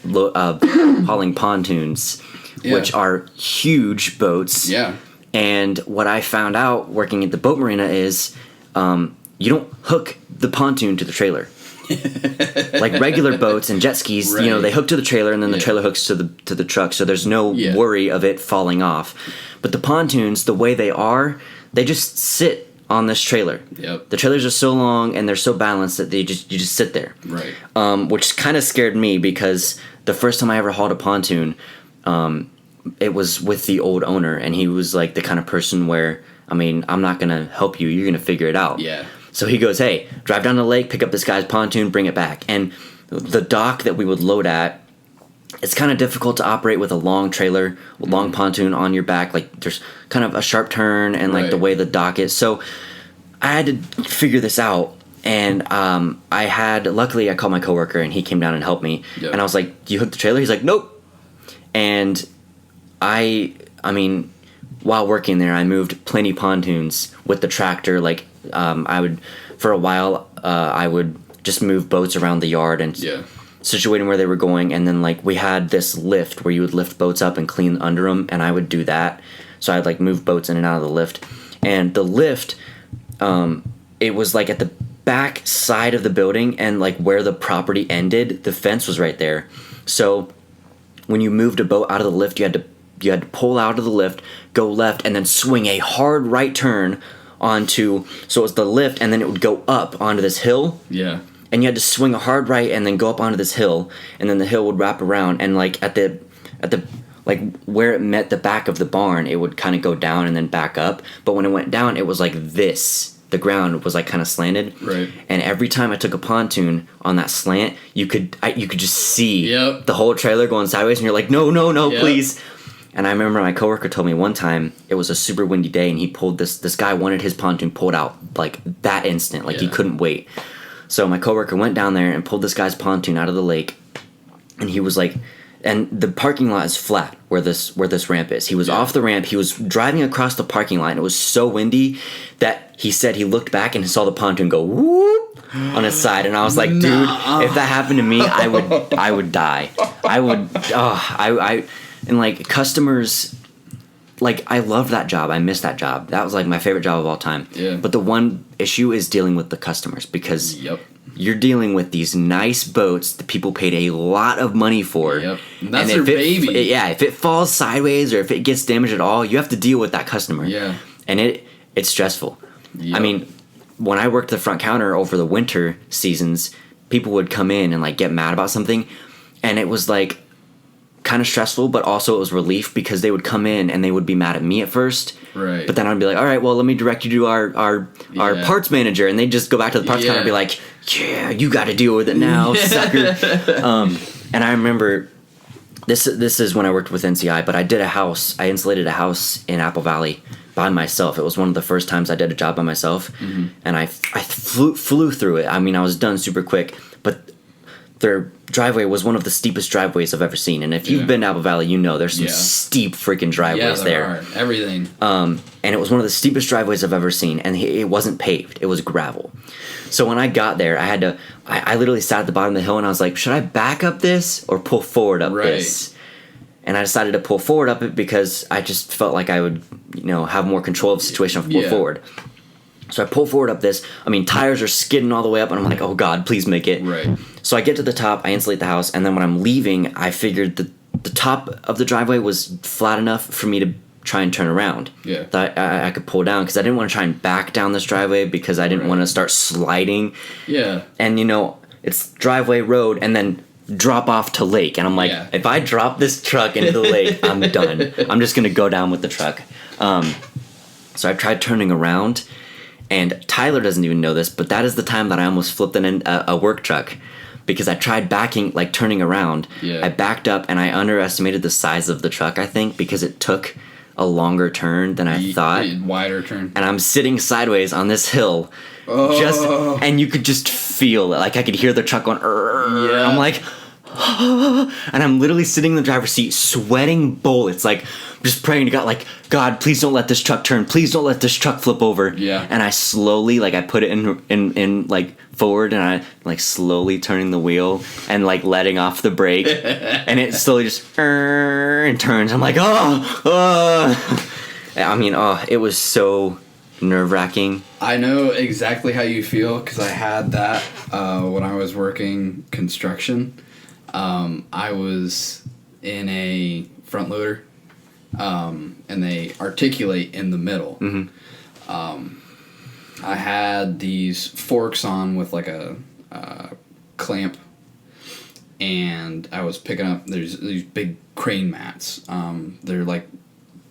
hauling pontoons, which are huge boats. Yeah. And what I found out working at the boat marina is you don't hook the pontoon to the trailer. Like regular boats and jet skis, they hook to the trailer and then the trailer hooks to the truck, so there's no worry of it falling off. But the pontoons, the way they are, they just sit on this trailer. Yep. The trailers are so long and they're so balanced that you just sit there. Right. Which kind of scared me because the first time I ever hauled a pontoon, it was with the old owner, and he was like the kind of person where, I'm not gonna help you. You're gonna figure it out. Yeah. So he goes, hey, drive down the lake, pick up this guy's pontoon, bring it back. And the dock that we would load at, it's kind of difficult to operate with a long trailer, long pontoon on your back. Like, there's kind of a sharp turn and, like, the way the dock is. So I had to figure this out. And luckily I called my coworker, and he came down and helped me. Yep. And I was like, do you hook the trailer? He's like, nope. And while working there, I moved plenty pontoons with the tractor. Like, I would, for a while, I would just move boats around the yard and situating where they were going, and then like we had this lift where you would lift boats up and clean under them, and I would do that. So I'd like move boats in and out of the lift, and the lift, it was like at the back side of the building, and like where the property ended, the fence was right there. So when you moved a boat out of the lift, you had to pull out of the lift, go left, and then swing a hard right turn onto. So it was the lift, and then it would go up onto this hill. Yeah. And you had to swing a hard right and then go up onto this hill, and then the hill would wrap around, and like at the like where it met the back of the barn, it would kind of go down and then back up. But when it went down, it was like this. The ground was like kind of slanted. Right. And every time I took a pontoon on that slant, you could just see the whole trailer going sideways, and you're like, no, please. And I remember my coworker told me one time it was a super windy day, and he pulled this guy wanted his pontoon pulled out like that instant, like he couldn't wait. So my coworker went down there and pulled this guy's pontoon out of the lake, and he was like, and the parking lot is flat where this ramp is. He was off the ramp. He was driving across the parking lot, and it was so windy that he said he looked back and saw the pontoon go whoop on his side. And I was like, dude, if that happened to me, I would die. And like customers, like I loved that job. I missed that job. That was like my favorite job of all time. Yeah. But the one issue is dealing with the customers, because you're dealing with these nice boats that people paid a lot of money for. Yep. And that's their baby. If it falls sideways or if it gets damaged at all, you have to deal with that customer. Yeah. And it's stressful. Yep. I mean, when I worked the front counter over the winter seasons, people would come in and like get mad about something, and it was like kind of stressful, but also it was relief, because they would come in and they would be mad at me at first. Right. But then I'd be like, all right, well, let me direct you to our parts manager, and they'd just go back to the parts counter and be like, yeah, you got to deal with it now, sucker. And I remember this is when I worked with NCI, but I insulated a house in Apple Valley by myself. It was one of the first times I did a job by myself, and I flew through it. I mean, I was done super quick, but their driveway was one of the steepest driveways I've ever seen. And if you've been to Apple Valley, you know there's some steep freaking driveways there. Are. Everything. And it was one of the steepest driveways I've ever seen, and it wasn't paved. It was gravel. So when I got there, I literally sat at the bottom of the hill, and I was like, should I back up this or pull forward up this? And I decided to pull forward up it because I just felt like I would, have more control of the situation if I pulled forward. So I pull forward up this. I mean, tires are skidding all the way up, and I'm like, oh God, please make it. Right. So I get to the top, I insulate the house, and then when I'm leaving, I figured the top of the driveway was flat enough for me to try and turn around. Yeah. That I could pull down, because I didn't want to try and back down this driveway, because I didn't want to start sliding. Yeah. And it's driveway, road, and then drop off to lake. And I'm like, if I drop this truck into the lake, I'm done. I'm just going to go down with the truck. So I tried turning around, and Tyler doesn't even know this, but that is the time that I almost flipped a work truck, because I tried backing, like turning around. Yeah. I backed up, and I underestimated the size of the truck, I think, because it took a longer turn than I thought. Wider turn. And I'm sitting sideways on this hill, and you could just feel it. Like I could hear the truck going, I'm like, and I'm literally sitting in the driver's seat, sweating bullets, like just praying to God, like, God, please don't let this truck turn. Please don't let this truck flip over. Yeah. And I slowly, like, I put it in like forward, and I like slowly turning the wheel and like letting off the brake, and it slowly just and turns. I'm like, I mean, it was so nerve-wracking. I know exactly how you feel, because I had that when I was working construction. I was in a front loader, and they articulate in the middle. I had these forks on with like a clamp, and I was picking up, there's these big crane mats. They're like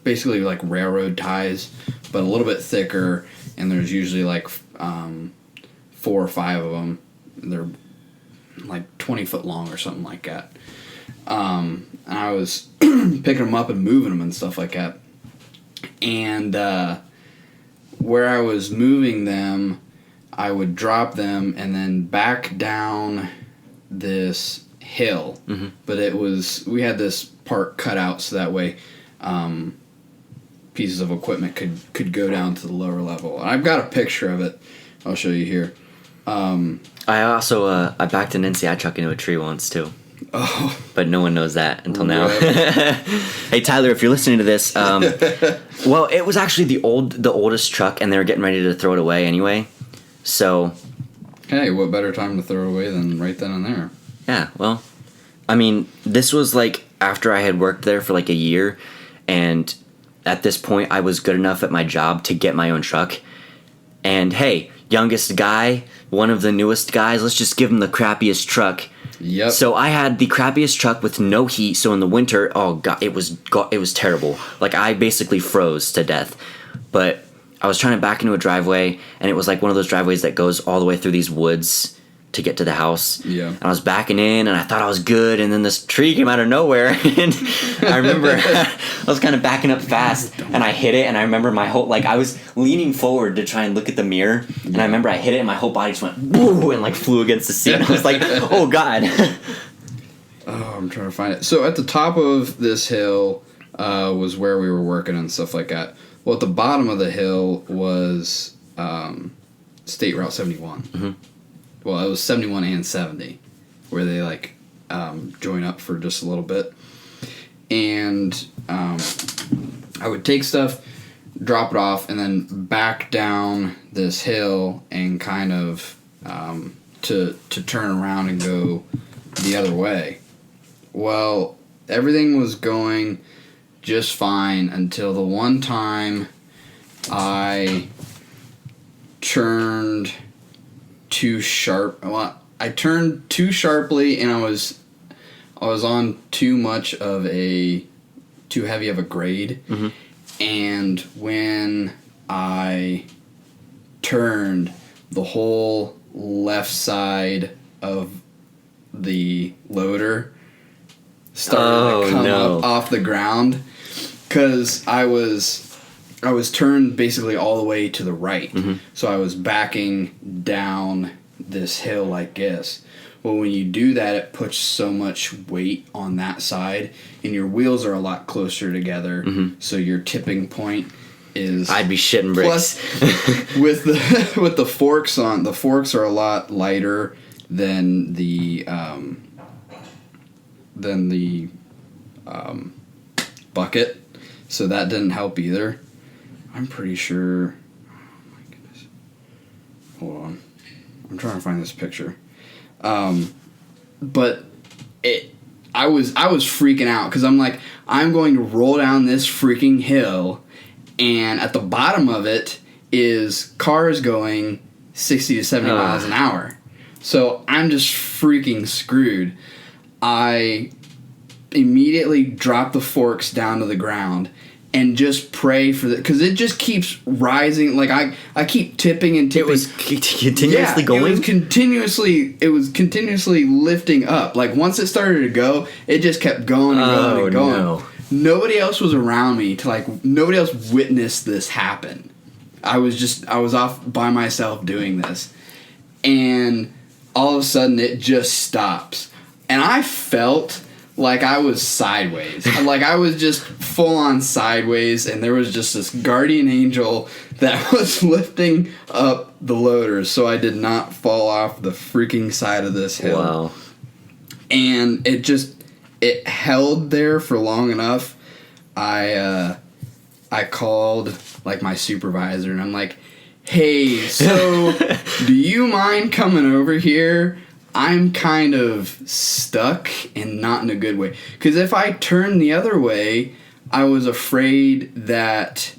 basically like railroad ties, but a little bit thicker, and there's usually like 4 or 5 of them. They're like 20 foot long or something like that. And I was picking them up and moving them and stuff like that. And where I was moving them, I would drop them and then back down this hill. But we had this part cut out so that way pieces of equipment could go down to the lower level. And I've got a picture of it. I'll show you here. I also I backed an NCI truck into a tree once too. Oh, but no one knows that until now. Right. Hey Tyler, if you're listening to this, well, it was actually the oldest truck, and they were getting ready to throw it away anyway. So, hey, what better time to throw it away than right then and there? Yeah, well, I mean, this was like after I had worked there for like a year, and at this point, I was good enough at my job to get my own truck. And hey, youngest guy, one of the newest guys, let's just give him the crappiest truck. Yep. So I had the crappiest truck with no heat. So in the winter, oh god, it was terrible. Like I basically froze to death. But I was trying to back into a driveway, and it was like one of those driveways that goes all the way through these woods to get to the house. Yeah. And I was backing in, and I thought I was good, and then this tree came out of nowhere, and I remember I was kind of backing up fast, and I hit it, and I remember my whole, like, I was leaning forward to try and look at the mirror, and I remember I hit it, and my whole body just went, woo, and, like, flew against the seat, and I was like, oh, God. Oh, I'm trying to find it. So at the top of this hill was where we were working and stuff like that. Well, at the bottom of the hill was State Route 71. Mm-hmm. Well, it was 71 and 70, where they, like, join up for just a little bit. And I would take stuff, drop it off, and then back down this hill and kind of to turn around and go the other way. Well, everything was going just fine until the one time I turned too sharp. Well, I turned too sharply, and I was on too heavy of a grade. Mm-hmm. And when I turned, the whole left side of the loader started to come up off the ground, because I was turned basically all the way to the right. Mm-hmm. So I was backing down this hill like this. Well, when you do that, it puts so much weight on that side, and your wheels are a lot closer together. Mm-hmm. So your tipping point is... I'd be shitting bricks. Plus, with the forks on, the forks are a lot lighter than the bucket, so that didn't help either. I'm pretty sure. Oh my goodness! Hold on, I'm trying to find this picture. But I was freaking out, because I'm like, I'm going to roll down this freaking hill, and at the bottom of it is cars going 60 to 70 miles an hour. So I'm just freaking screwed. I immediately drop the forks down to the ground and just pray for because it just keeps rising. Like I keep tipping and tipping. It was continuously going? It was continuously lifting up. Like once it started to go, it just kept going and going and going. No. Nobody else was around me nobody else witnessed this happen. I was off by myself doing this. And all of a sudden it just stops. And I felt like I was sideways. Like I was just full on sideways, and there was just this guardian angel that was lifting up the loaders so I did not fall off the freaking side of this hill. Wow. And it held there for long enough. I called like my supervisor, and I'm like, hey, so do you mind coming over here? I'm kind of stuck, and not in a good way. Because if I turned the other way, I was afraid that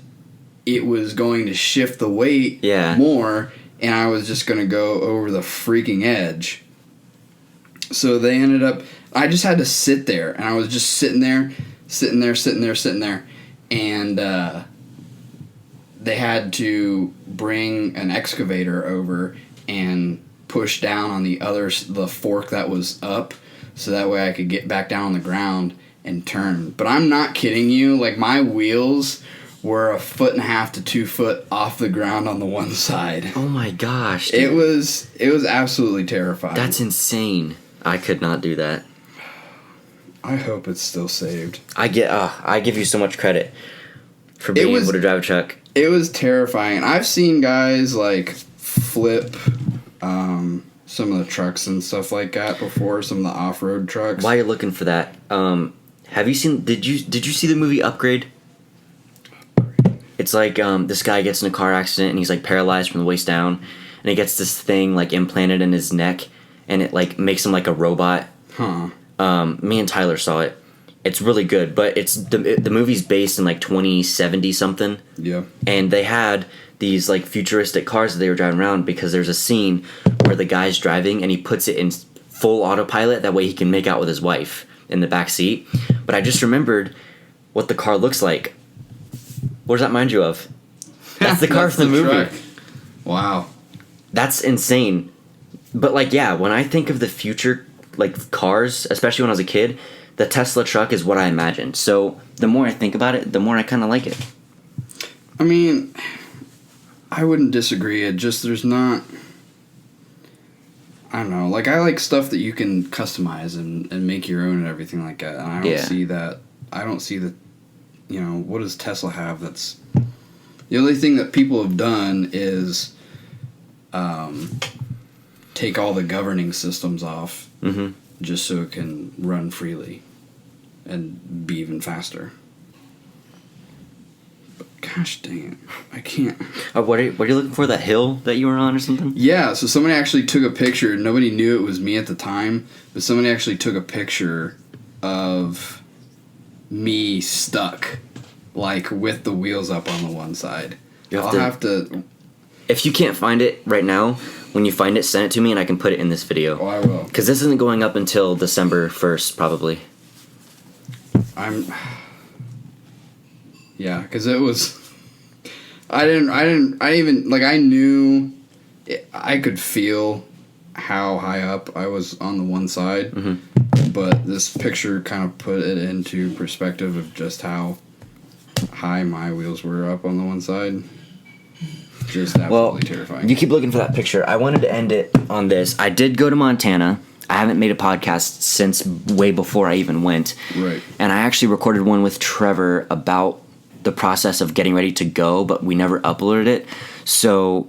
it was going to shift the weight more, and I was just going to go over the freaking edge. So they ended up... I just had to sit there, and I was just sitting there, and they had to bring an excavator over and push down on the fork that was up, so that way I could get back down on the ground and turn. But I'm not kidding you, like my wheels were 1.5 to 2 foot off the ground on the one side. Oh my gosh, dude. It was absolutely terrifying. That's insane. I could not do that. I hope it's still saved. I give you so much credit for being able to drive a truck. It was terrifying. I've seen guys like flip some of the trucks and stuff like that before, some of the off-road trucks. While you're looking for that, have you seen? Did you see the movie Upgrade? It's like this guy gets in a car accident and he's like paralyzed from the waist down, and he gets this thing like implanted in his neck, and it like makes him like a robot. Huh. Me and Tyler saw it. It's really good, but it's the movie's based in like 2070 something. Yeah. And they had these like futuristic cars that they were driving around, because there's a scene where the guy's driving and he puts it in full autopilot, that way he can make out with his wife in the back seat. But I just remembered what the car looks like. What does that mind you of? That's the car from the movie. Truck. Wow. That's insane. But like, yeah, when I think of the future like cars, especially when I was a kid, the Tesla truck is what I imagined. So the more I think about it, the more I kind of like it. I mean, I wouldn't disagree. It just, there's not, I don't know, like I like stuff that you can customize and make your own and everything like that. And I don't see that. I don't see that, you know, what does Tesla have that's, the only thing that people have done is take all the governing systems off, just so it can run freely and be even faster. But gosh dang it, I can't. What are you looking for? That hill that you were on or something? Yeah, so somebody actually took a picture. Nobody knew it was me at the time, but somebody actually took a picture of me stuck, like with the wheels up on the one side. I'll have to. If you can't find it right now, when you find it, send it to me and I can put it in this video. Oh, I will. Because this isn't going up until December 1st, probably. Yeah, because it was. I knew. I could feel how high up I was on the one side, but this picture kind of put it into perspective of just how high my wheels were up on the one side. Just absolutely terrifying. You keep looking for that picture. I wanted to end it on this. I did go to Montana. I haven't made a podcast since way before I even went. Right. And I actually recorded one with Trevor about the process of getting ready to go, but we never uploaded it. So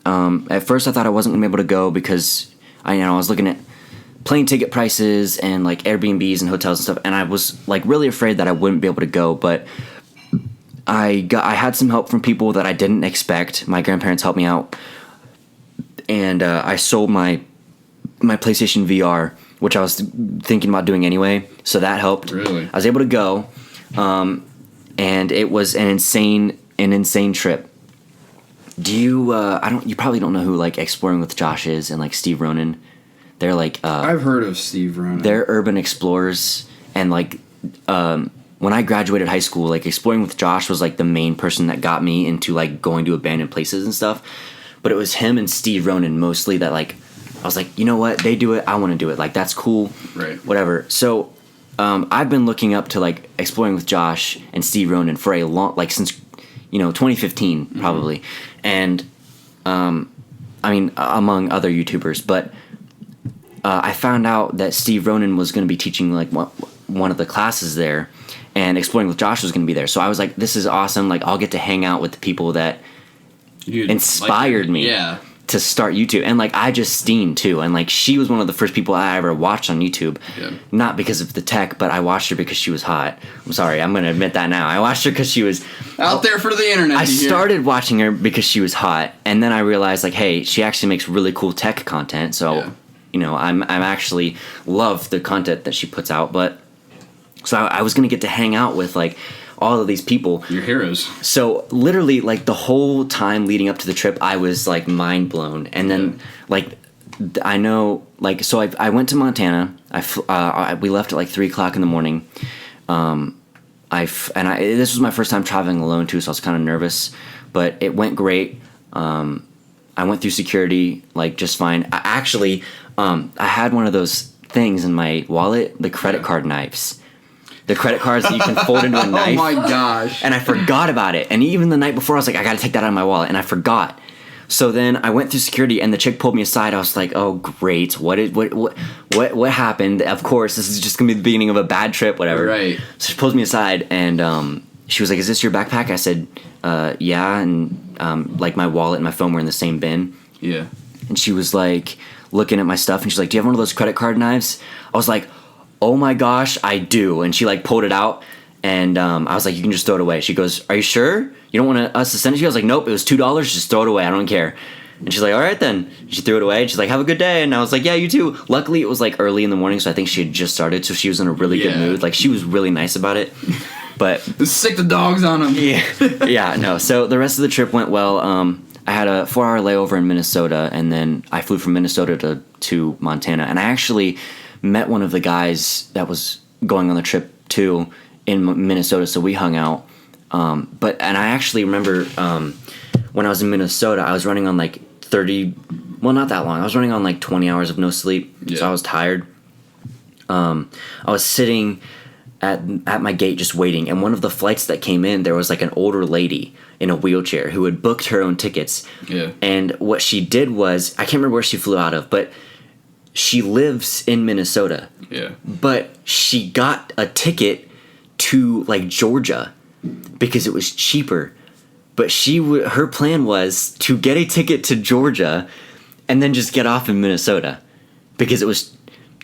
at first I thought I wasn't going to be able to go because I was looking at plane ticket prices and like Airbnbs and hotels and stuff, and I was like really afraid that I wouldn't be able to go, but I had some help from people that I didn't expect. My grandparents helped me out, and I sold my PlayStation VR, which I was thinking about doing anyway, so that helped. Really? I was able to go, and it was an insane trip. Do you? You probably don't know who like Exploring with Josh is and like Steve Ronan. They're like I've heard of Steve Ronan. They're urban explorers, and like when I graduated high school, like Exploring with Josh was like the main person that got me into like going to abandoned places and stuff. But it was him and Steve Ronan mostly that like I was like, you know what, they do it, I want to do it. Like that's cool, right? Whatever. So I've been looking up to like Exploring with Josh and Steve Ronan for a long, like since 2015 probably, and I mean among other YouTubers, but I found out that Steve Ronan was going to be teaching like one of the classes there. And Exploring with Josh was going to be there. So I was like, this is awesome. Like, I'll get to hang out with the people that inspired me to start YouTube. And, like, I just Steen, too. And, like, she was one of the first people I ever watched on YouTube. Yeah. Not because of the tech, but I watched her because she was hot. I'm sorry. I'm going to admit that now. I watched her because she was... out there for the internet. I started watching her because she was hot. And then I realized, like, hey, she actually makes really cool tech content. So, I'm actually love the content that she puts out. But... So I was going to get to hang out with, like, all of these people. Your heroes. So, literally, like, the whole time leading up to the trip, I was, like, mind blown. And then, like, I know, like, so I went to Montana. We left at, like, 3 o'clock in the morning. This was my first time traveling alone, too, so I was kind of nervous. But it went great. I went through security, like, just fine. I had one of those things in my wallet, the credit card knives. The credit cards that you can fold into a knife. Oh my gosh. And I forgot about it. And even the night before, I was like, I gotta take that out of my wallet. And I forgot. So then I went through security and the chick pulled me aside. I was like, oh great. What happened? Of course, this is just gonna be the beginning of a bad trip, whatever. Right. So she pulls me aside and she was like, is this your backpack? I said, yeah. And like my wallet and my phone were in the same bin. Yeah. and she was like looking at my stuff, and she's like, "Do you have one of those credit card knives?" I was like, "Oh my gosh, I do." And she like pulled it out, and I was like, "You can just throw it away." She goes, "Are you sure? You don't want us to send it to you?" I was like, "Nope, it was $2. Just throw it away. I don't care." And she's like, "All right then." She threw it away, and she's like, "Have a good day." And I was like, "Yeah, you too." Luckily, it was like early in the morning, so I think she had just started, so she was in a really good mood. Like, she was really nice about it. But sick the dogs on them. Yeah, no. So the rest of the trip went well. I had a 4-hour layover in Minnesota, and then I flew from Minnesota to Montana. And I actually met one of the guys that was going on the trip too in Minnesota, so we hung out. And I actually remember when I was in Minnesota, I was running on like 30, well, not that long. I was running on like 20 hours of no sleep, so I was tired. I was sitting at my gate just waiting, and one of the flights that came in, there was like an older lady in a wheelchair who had booked her own tickets. Yeah. And what she did was, I can't remember where she flew out of, but she lives in Minnesota. Yeah. But she got a ticket to like Georgia because it was cheaper. But her plan was to get a ticket to Georgia and then just get off in Minnesota because it was,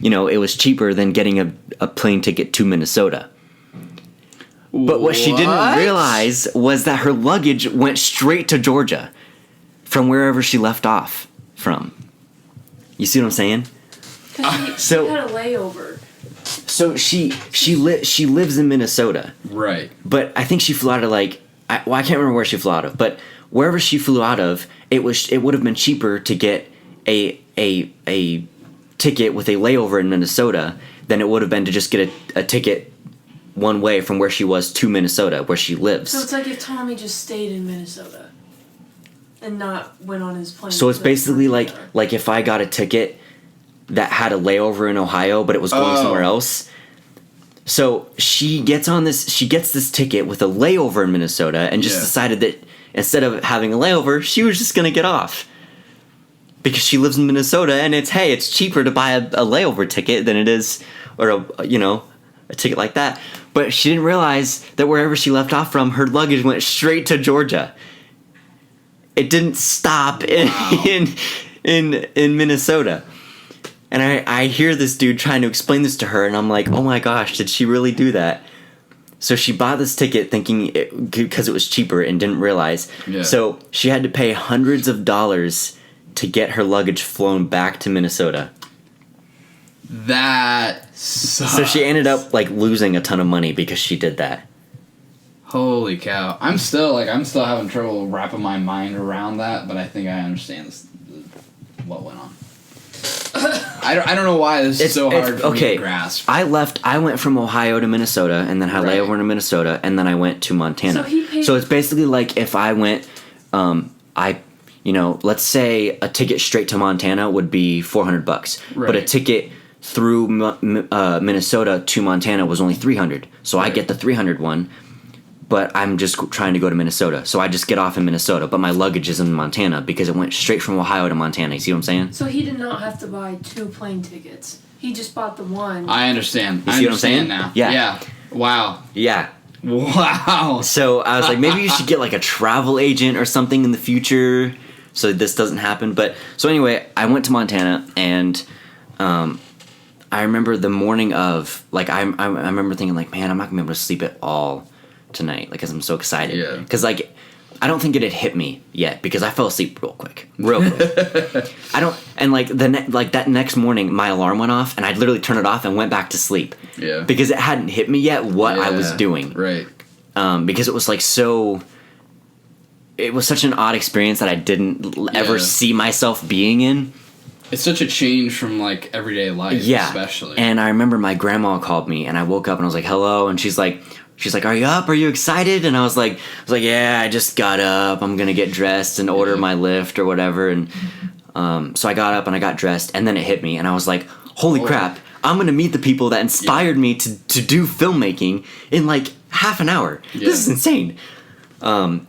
it was cheaper than getting a plane ticket to Minnesota. But what she didn't realize was that her luggage went straight to Georgia from wherever she left off from. You see what I'm saying? Because she had a layover. So she lives in Minnesota. Right. But I think she flew out of I can't remember where she flew out of, but wherever she flew out of, it would have been cheaper to get a ticket with a layover in Minnesota than it would have been to just get a ticket one way from where she was to Minnesota, where she lives. So it's like if Tommy just stayed in Minnesota and not went on his plane. So it's basically like if I got a ticket that had a layover in Ohio, but it was going somewhere else. So she gets this ticket with a layover in Minnesota and just decided that instead of having a layover, she was just going to get off. Because she lives in Minnesota, and it's cheaper to buy a layover ticket than it is, or a ticket like that. But she didn't realize that wherever she left off from, her luggage went straight to Georgia. It didn't stop in Minnesota. And I hear this dude trying to explain this to her, and I'm like, oh my gosh, did she really do that? So she bought this ticket thinking because it was cheaper and didn't realize. Yeah. So she had to pay hundreds of dollars to get her luggage flown back to Minnesota. That sucks. So she ended up losing a ton of money because she did that. Holy cow. I'm still having trouble wrapping my mind around that, but I think I understand what went on. I don't know why this is so hard for me to grasp. I went from Ohio to Minnesota, and then I lay over to Minnesota, and then I went to Montana. So it's basically like if I went, let's say a ticket straight to Montana would be $400, but a ticket through Minnesota to Montana was only $300. So I get the $300 one, but I'm just trying to go to Minnesota. So I just get off in Minnesota, but my luggage is in Montana because it went straight from Ohio to Montana. You see what I'm saying? So he did not have to buy 2 plane tickets. He just bought the one. I understand. You see what I'm saying? Now. Yeah. Wow. Yeah. Wow. So I was like, maybe you should get a travel agent or something in the future so this doesn't happen. But so anyway, I went to Montana, and I remember the morning of I remember thinking man, I'm not gonna be able to sleep at all tonight because I'm so excited. Yeah. Because I don't think it had hit me yet because I fell asleep real quick. I don't, and that next morning my alarm went off and I literally turned it off and went back to sleep. Yeah. Because it hadn't hit me yet what I was doing. Right. Because it was it was such an odd experience that I didn't ever see myself being in. It's such a change from everyday life, especially. And I remember my grandma called me, and I woke up and I was like, "Hello," and she's like, "Are you up? Are you excited?" And I was like, "Yeah, I just got up. I'm gonna get dressed and order my Lyft or whatever." And so I got up and I got dressed, and then it hit me, and I was like, "Holy crap! I'm gonna meet the people that inspired me to do filmmaking in half an hour. Yeah. This is insane."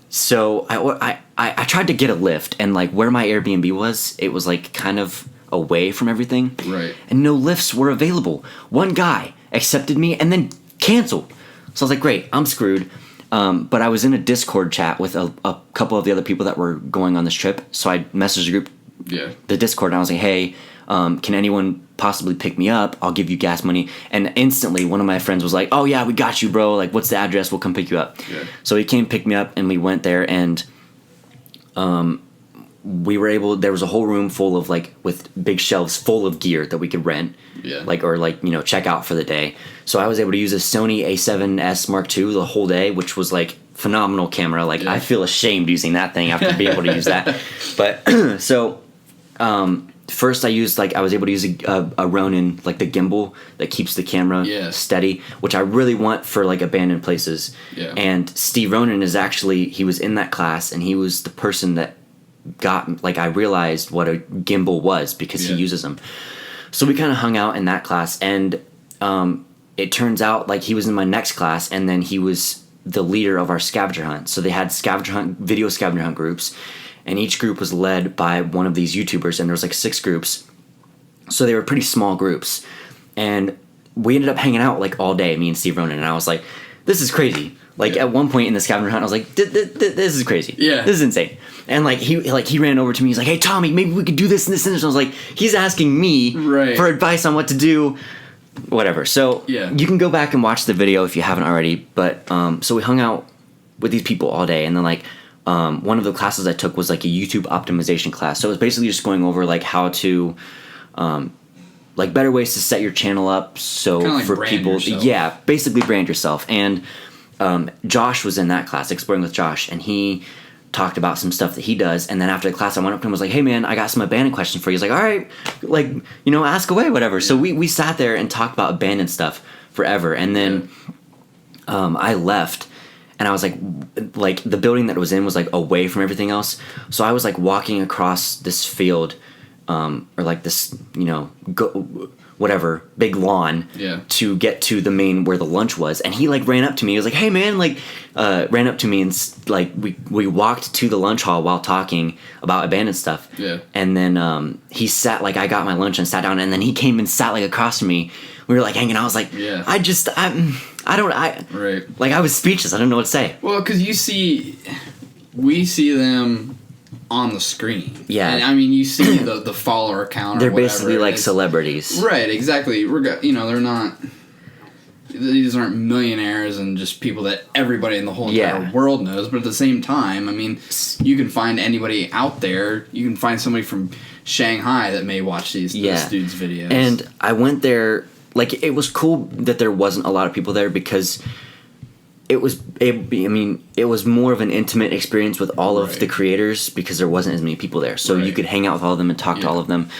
So I tried to get a Lyft, and where my Airbnb was, it was kind of away from everything. Right. And no Lyfts were available. One guy accepted me and then canceled. So I was like, great, I'm screwed. But I was in a Discord chat with a couple of the other people that were going on this trip. So I messaged a group the Discord, and I was like, hey, can anyone possibly pick me up? I'll give you gas money. And instantly one of my friends was like, oh yeah, we got you, bro. Like, what's the address? We'll come pick you up. Yeah. So he came pick me up, and we went there, and we were able, there was a whole room full of like, with big shelves full of gear that we could rent. Yeah. Like, or like, check out for the day. So I was able to use a Sony A7S Mark II the whole day, which was like phenomenal camera. Like, I feel ashamed using that thing after being able to use that. But so first I was able to use a Ronin, like the gimbal that keeps the camera steady, which I really want for like abandoned places. Yeah. And Steve Ronin he was in that class, and he was the person that got, like, I realized what a gimbal was because he uses them. So we kind of hung out in that class, and it turns out like he was in my next class, and then he was the leader of our scavenger hunt. So they had video scavenger hunt groups, and each group was led by one of these YouTubers, and there was like 6 groups. So they were pretty small groups, and we ended up hanging out like all day, me and Steve Ronan, and I was like, this is crazy. Like at one point in the scavenger hunt, I was like, this is crazy. Yeah. This is insane. And like he ran over to me, he's like, hey Tommy, maybe we could do this and this and this. And I was like, he's asking me for advice on what to do. Whatever. So you can go back and watch the video if you haven't already. But so we hung out with these people all day, and then like one of the classes I took was like a YouTube optimization class. So it was basically just going over like how to like better ways to set your channel up. So like for people, basically brand yourself. And Josh was in that class, Exploring with Josh, and he talked about some stuff that he does. And then after the class, I went up to him and was like, hey man, I got some abandoned questions for you. He's like, all right, like, ask away, whatever. So we sat there and talked about abandoned stuff forever. And then I left, and I was like the building that it was in was like away from everything else. So I was like walking across this field, or like this, whatever, big lawn to get to the main where the lunch was. And he like ran up to me. He was like, hey man, like ran up to me, and like we walked to the lunch hall while talking about abandoned stuff. Yeah. And then he sat, like I got my lunch and sat down, and then he came and sat like across from me. We were like hanging out. I was like, like I was speechless. I don't know what to say. Well, because we see them on the screen. Yeah. And I mean, you see the follower count. They're basically like celebrities. Right, exactly. They're not, these aren't millionaires and just people that everybody in the whole entire world knows. But at the same time, I mean, you can find anybody out there. You can find somebody from Shanghai that may watch this dude's videos. And I went there, like, it was cool that there wasn't a lot of people there, because it was more of an intimate experience with all of the creators, because there wasn't as many people there. So you could hang out with all of them and talk to all of them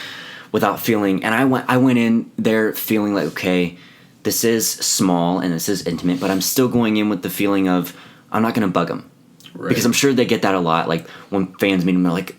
without feeling. And I went in there feeling like, okay, this is small and this is intimate, but I'm still going in with the feeling of I'm not going to bug them. Right. Because I'm sure they get that a lot. Like when fans meet them, they're like,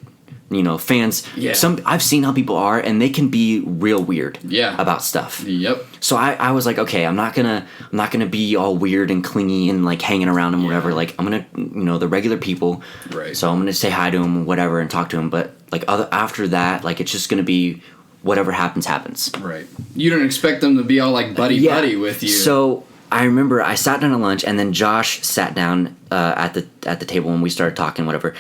fans. Yeah. I've seen how people are, and they can be real weird. About stuff. Yep. So I was like, okay, I'm not gonna be all weird and clingy and like hanging around and whatever. Like I'm gonna, the regular people. Right. So I'm gonna say hi to them, whatever, and talk to them. But like after that, like it's just gonna be whatever happens. Right. You don't expect them to be all like buddy with you. So I remember I sat down at lunch, and then Josh sat down at the table, and we started talking, whatever.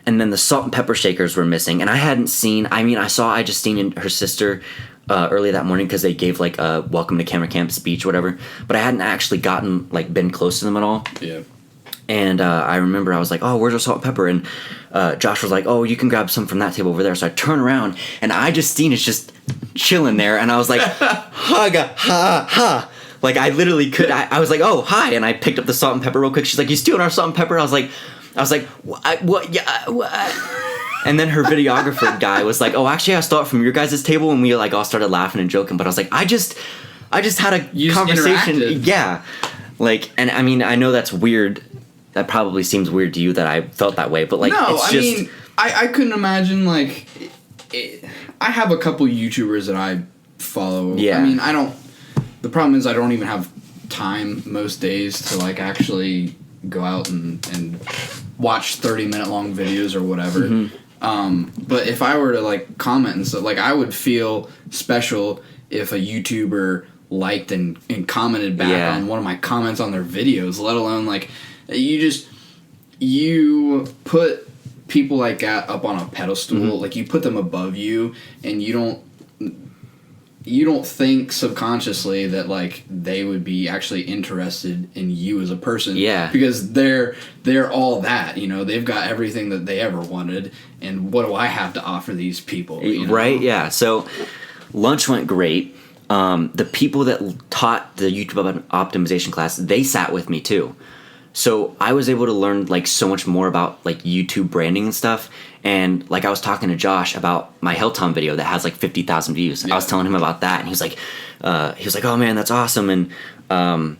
And then the salt and pepper shakers were missing, and I hadn't seen. I mean, I just seen her sister early that morning because they gave like a welcome to camera camp speech, or whatever. But I hadn't actually been close to them at all. Yeah. And I remember I was like, "Oh, where's our salt and pepper?" And Josh was like, "Oh, you can grab some from that table over there." So I turn around, and Justine is just chilling there, and I was like, "Haga, ha." Like I literally could. I was like, "Oh, hi," and I picked up the salt and pepper real quick. She's like, "You stealing our salt and pepper?" I was like, what? Yeah, what? And then her videographer guy was like, oh, actually, I stole it from your guys' table, and we like all started laughing and joking. But I was like, I just had a conversation. Yeah, like, and I mean, I know that's weird. That probably seems weird to you that I felt that way, but like, no, I mean, I couldn't imagine like. I have a couple YouTubers that I follow. Yeah, I mean, I don't. The problem is I don't even have time most days to like actually go out and watch 30-minute long videos or whatever. Mm-hmm. But if I were to like comment and stuff, like I would feel special if a YouTuber liked and commented back on one of my comments on their videos, let alone like you put people like that up on a pedestal, like you put them above you, and you don't think subconsciously that like they would be actually interested in you as a person. Yeah. Because they're all that, you know, they've got everything that they ever wanted, and what do I have to offer these people? You know? Right, yeah. So lunch went great. The people that taught the YouTube optimization class, they sat with me too. So I was able to learn like so much more about like YouTube branding and stuff. And like I was talking to Josh about my Hilltown video that has like 50,000 views. Yeah. I was telling him about that, and he was like, "Oh man, that's awesome." And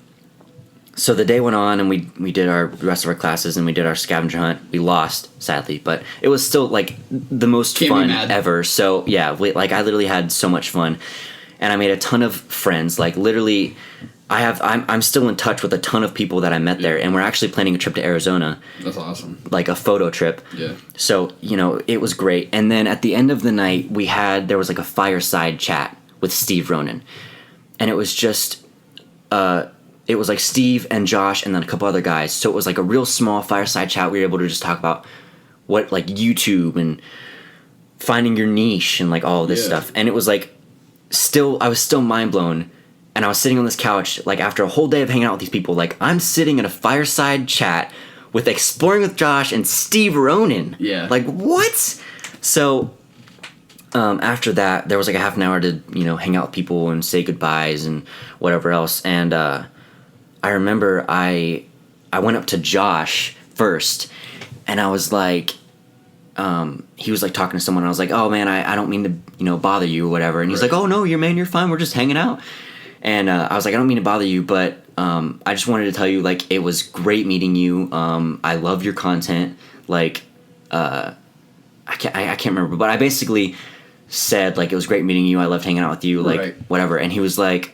so the day went on, and we did the rest of our classes, and we did our scavenger hunt. We lost, sadly, but it was still like the most fun ever. So yeah, like I literally had so much fun, and I made a ton of friends. Like literally, I'm still in touch with a ton of people that I met there, and we're actually planning a trip to Arizona. That's awesome. Like a photo trip. Yeah. So, you know, it was great. And then at the end of the night, there was like a fireside chat with Steve Ronan. And it was just, it was like Steve and Josh and then a couple other guys. So it was like a real small fireside chat. We were able to just talk about what, like YouTube and finding your niche and like all of this stuff. And it was like, I was still mind blown. And I was sitting on this couch, like after a whole day of hanging out with these people, like I'm sitting in a fireside chat with Exploring with Josh and Steve Ronan. Yeah. Like what? So after that, there was like a half an hour to, you know, hang out with people and say goodbyes and whatever else. And I remember I went up to Josh first, and I was like, he was like talking to someone. And I was like, "Oh man, I don't mean to, you know, bother you or whatever." And he's like, "Oh no, you're fine. We're just hanging out." And I was like, "I don't mean to bother you, but I just wanted to tell you, like, it was great meeting you. I love your content. Like, I can't remember, but I basically said, like, it was great meeting you. I loved hanging out with you, like, whatever." And he was like,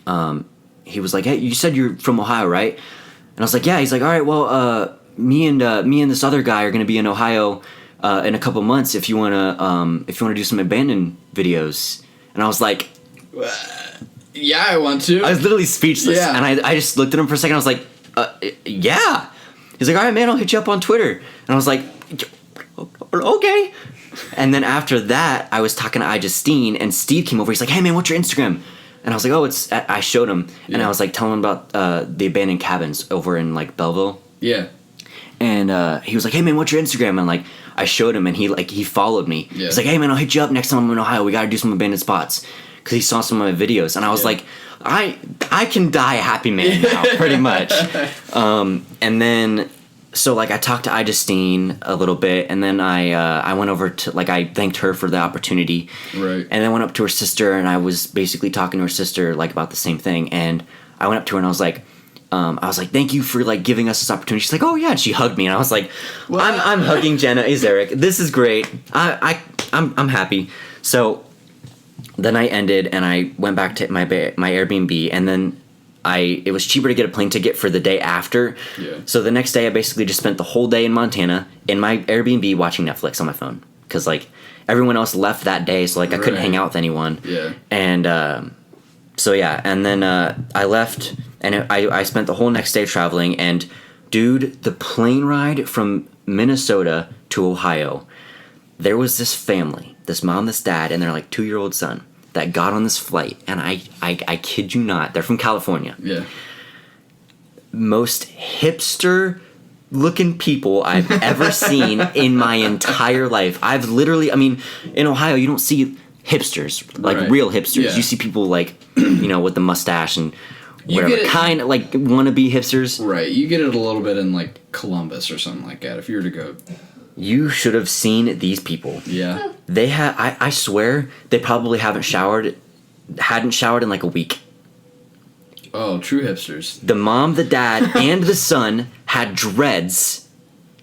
"Hey, you said you're from Ohio, right?" And I was like, "Yeah." He's like, "All right, well, me and this other guy are gonna be in Ohio in a couple months if you wanna do some abandoned videos." And I was like, "Yeah, I want to." I was literally speechless. Yeah. And I just looked at him for a second. I was like, "Yeah." He's like, "All right, man, I'll hit you up on Twitter." And I was like, "Okay." And then after that, I was talking to Justine, and Steve came over. He's like, "Hey, man, what's your Instagram?" And I was like, "Oh, it's..." I showed him, and I was like telling him about the abandoned cabins over in like Belleville. Yeah. And he was like, "Hey, man, what's your Instagram?" And like I showed him, and he followed me. Yeah. He's like, "Hey, man, I'll hit you up next time I'm in Ohio. We got to do some abandoned spots." Because he saw some of my videos, and I was like, I can die a happy man now, pretty much. And then, so like I talked to Justine a little bit, and then I went over to, like, I thanked her for the opportunity. Right. And then went up to her sister, and I was basically talking to her sister like about the same thing. And I went up to her and I was like, "Thank you for like giving us this opportunity." She's like, "Oh yeah," and she hugged me, and I was like, I'm hugging Jenna Izarek. This is great. I'm happy. So the night ended, and I went back to my Airbnb, and then it was cheaper to get a plane ticket for the day after. Yeah. So the next day, I basically just spent the whole day in Montana in my Airbnb watching Netflix on my phone, because like everyone else left that day, so like I couldn't hang out with anyone. Yeah. And so yeah, and then I left, and I spent the whole next day traveling. And dude, the plane ride from Minnesota to Ohio, there was this family, this mom, this dad, and their like 2-year-old son that got on this flight, and I kid you not, they're from California. Yeah. Most hipster looking people I've ever seen in my entire life. I've literally, I mean, in Ohio you don't see hipsters, like real hipsters. Yeah. You see people like, you know, with the mustache and whatever, kind of like wannabe hipsters. Right. You get it a little bit in like Columbus or something like that if you were to go. You should have seen these people. Yeah. They had, I swear, they probably hadn't showered in like a week. Oh, true hipsters. The mom, the dad, and the son had dreads,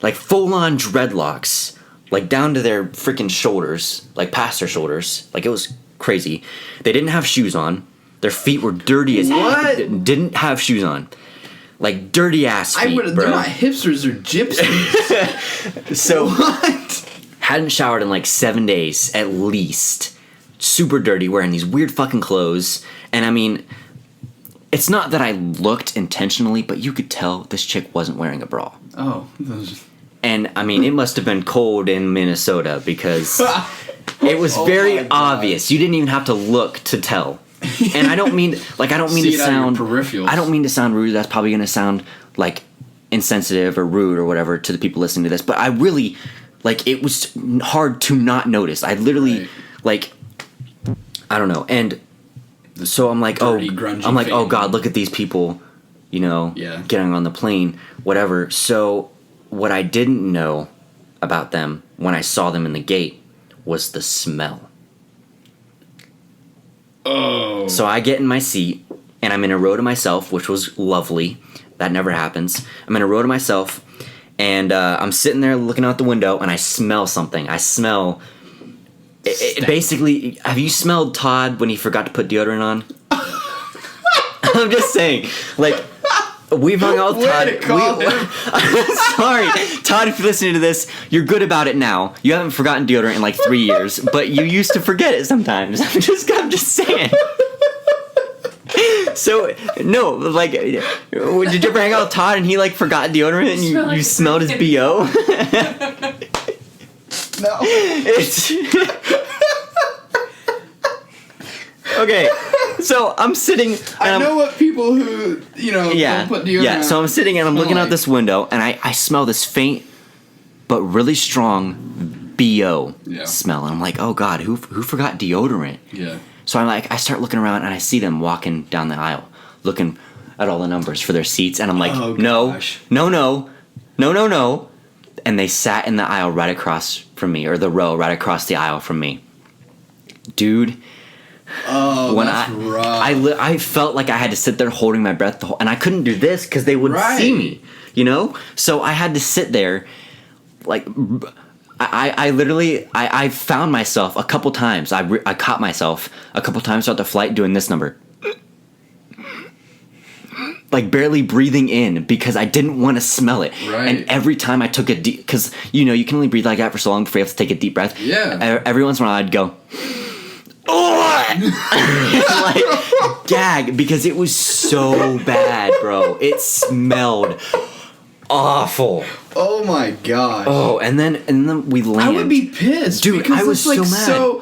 like full-on dreadlocks, like down to their freaking shoulders, like past their shoulders. Like it was crazy. They didn't have shoes on. Their feet were dirty as what? Didn't have shoes on. Like dirty ass feet, bro. They're not hipsters, they're gypsies. So what? Hadn't showered in like 7 days at least. Super dirty, wearing these weird fucking clothes. And I mean, it's not that I looked intentionally, but you could tell this chick wasn't wearing a bra. Oh. And I mean, it must have been cold in Minnesota because it was very obvious. You didn't even have to look to tell. And I don't mean to sound I don't mean to sound rude. That's probably going to sound like insensitive or rude or whatever to the people listening to this. But I really, like, it was hard to not notice. I literally, like, I don't know. And so I'm like, oh God, look at these people, you know, getting on the plane, whatever. So what I didn't know about them when I saw them in the gate was the smell. Oh. So I get in my seat, and I'm in a row to myself, which was lovely. That never happens. I'm in a row to myself, and I'm sitting there looking out the window, and I smell something. I smell... basically, have you smelled Todd when he forgot to put deodorant on? I'm just saying. Like, we've hung out with Todd. Sorry. Todd, if you're listening to this, you're good about it now. You haven't forgotten deodorant in like 3 years, but you used to forget it sometimes. I'm just saying. So, no, like, did you ever hang out with Todd and he, like, forgot deodorant and you smelled his B.O.? No. It's... Okay, so I'm sitting... I know what people who, you know, don't put deodorant on. Yeah, so I'm sitting and I'm looking out this window and I smell this faint but really strong B.O. smell. And I'm like, oh God, who forgot deodorant? Yeah. So I start looking around and I see them walking down the aisle, looking at all the numbers for their seats. And I'm like, no. And they sat in the aisle right across from me, or the row right across the aisle from me. Dude. Oh, when that's rough. I felt like I had to sit there holding my breath and I couldn't do this because they wouldn't see me, you know? So I had to sit there, like, I literally found myself a couple times, I caught myself a couple times throughout the flight doing this number. Like, barely breathing in because I didn't want to smell it. Right. And every time I took a deep... Because, you know, you can only breathe like that for so long before you have to take a deep breath. Yeah. Every once in a while, I'd go... like, gag. Because it was so bad, bro. It smelled awful. Oh, my gosh. Oh, and then we land. I would be pissed. Dude, I was so mad.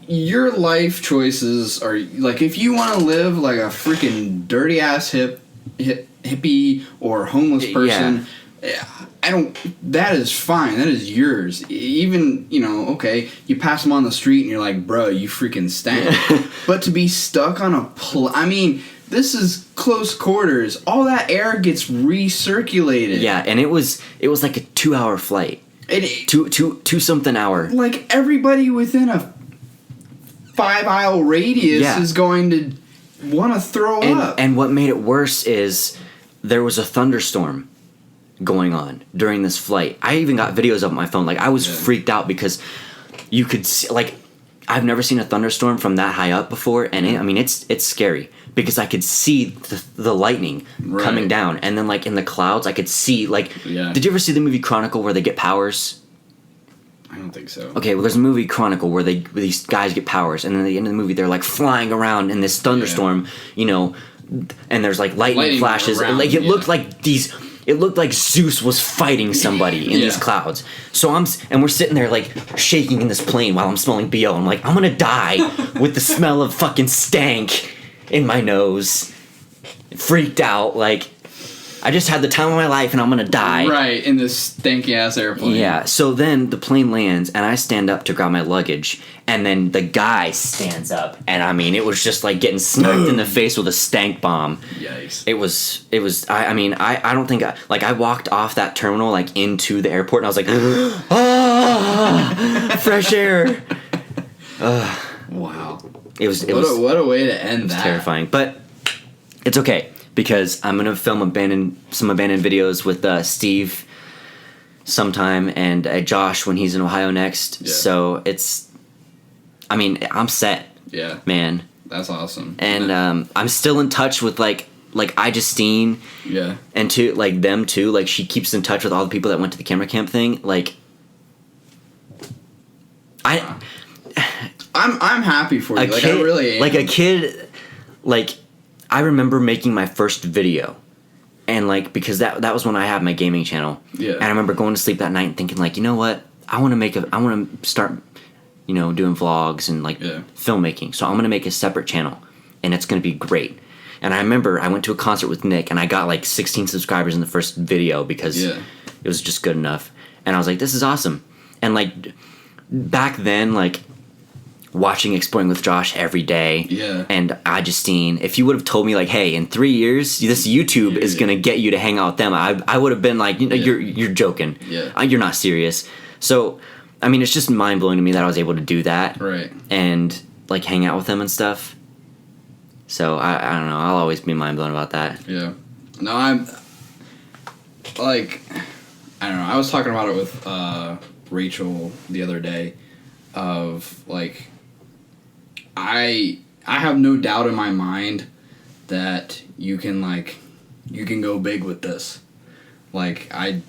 Your life choices are like, if you want to live like a freaking dirty ass hippie or homeless person, that is fine. That is yours. Even, you know, okay, you pass them on the street and you're like, bro, you freaking stink. But to be stuck on a I mean, this is close quarters. All that air gets recirculated. Yeah, and it was like a 2-hour flight. Two something hour. Like, everybody within a 5-aisle radius is going to want to throw up. And what made it worse is there was a thunderstorm going on during this flight. I even got videos of my phone. Like, I was freaked out because you could see, like, I've never seen a thunderstorm from that high up before, and it's scary because I could see the lightning coming down, and then, like, in the clouds I could see, like, did you ever see the movie Chronicle where they get powers? I don't think so. Okay, well, there's a movie Chronicle where these guys get powers, and then at the end of the movie they're like flying around in this thunderstorm, you know, and there's like lightning flashes, around, like it looked like these. It looked like Zeus was fighting somebody in these clouds. So we're sitting there like shaking in this plane while I'm smelling BO. I'm like, I'm gonna die with the smell of fucking stank in my nose. Freaked out, like, I just had the time of my life and I'm gonna die. Right, in this stanky ass airplane. Yeah, so then the plane lands and I stand up to grab my luggage and then the guy stands up and I mean, it was just like getting smoked in the face with a stank bomb. Yikes. It was, I don't think, I walked off that terminal like into the airport and I was like, ah, fresh air. Wow. What a way to end that. Terrifying, but it's okay. Because I'm gonna film some abandoned videos with Steve sometime and Josh when he's in Ohio next. Yeah. So I'm set. Yeah, man, that's awesome. And I'm still in touch with like iJustine. Yeah, and them too. Like, she keeps in touch with all the people that went to the camera camp thing. Like, I'm happy for you. Like, kid, I really am. Like a kid, like. I remember making my first video, And like, because that was when I had my gaming channel. Yeah. And I remember going to sleep that night and thinking like, you know what? I want to start, doing vlogs and like filmmaking. So I'm going to make a separate channel and it's going to be great. And I remember I went to a concert with Nick and I got like 16 subscribers in the first video because it was just good enough. And I was like, this is awesome. And like back then, like watching Exploring with Josh every day and Justine, if you would have told me like, hey, in 3 years this YouTube is gonna get you to hang out with them, I would have been like, you're joking, you're not serious. So I mean, it's just mind blowing to me that I was able to do that, right, and like hang out with them and stuff. So I don't know, I'll always be mind blown about that. No, I'm like, I don't know, I was talking about it with Rachel the other day of like, I have no doubt in my mind that you can go big with this. Like I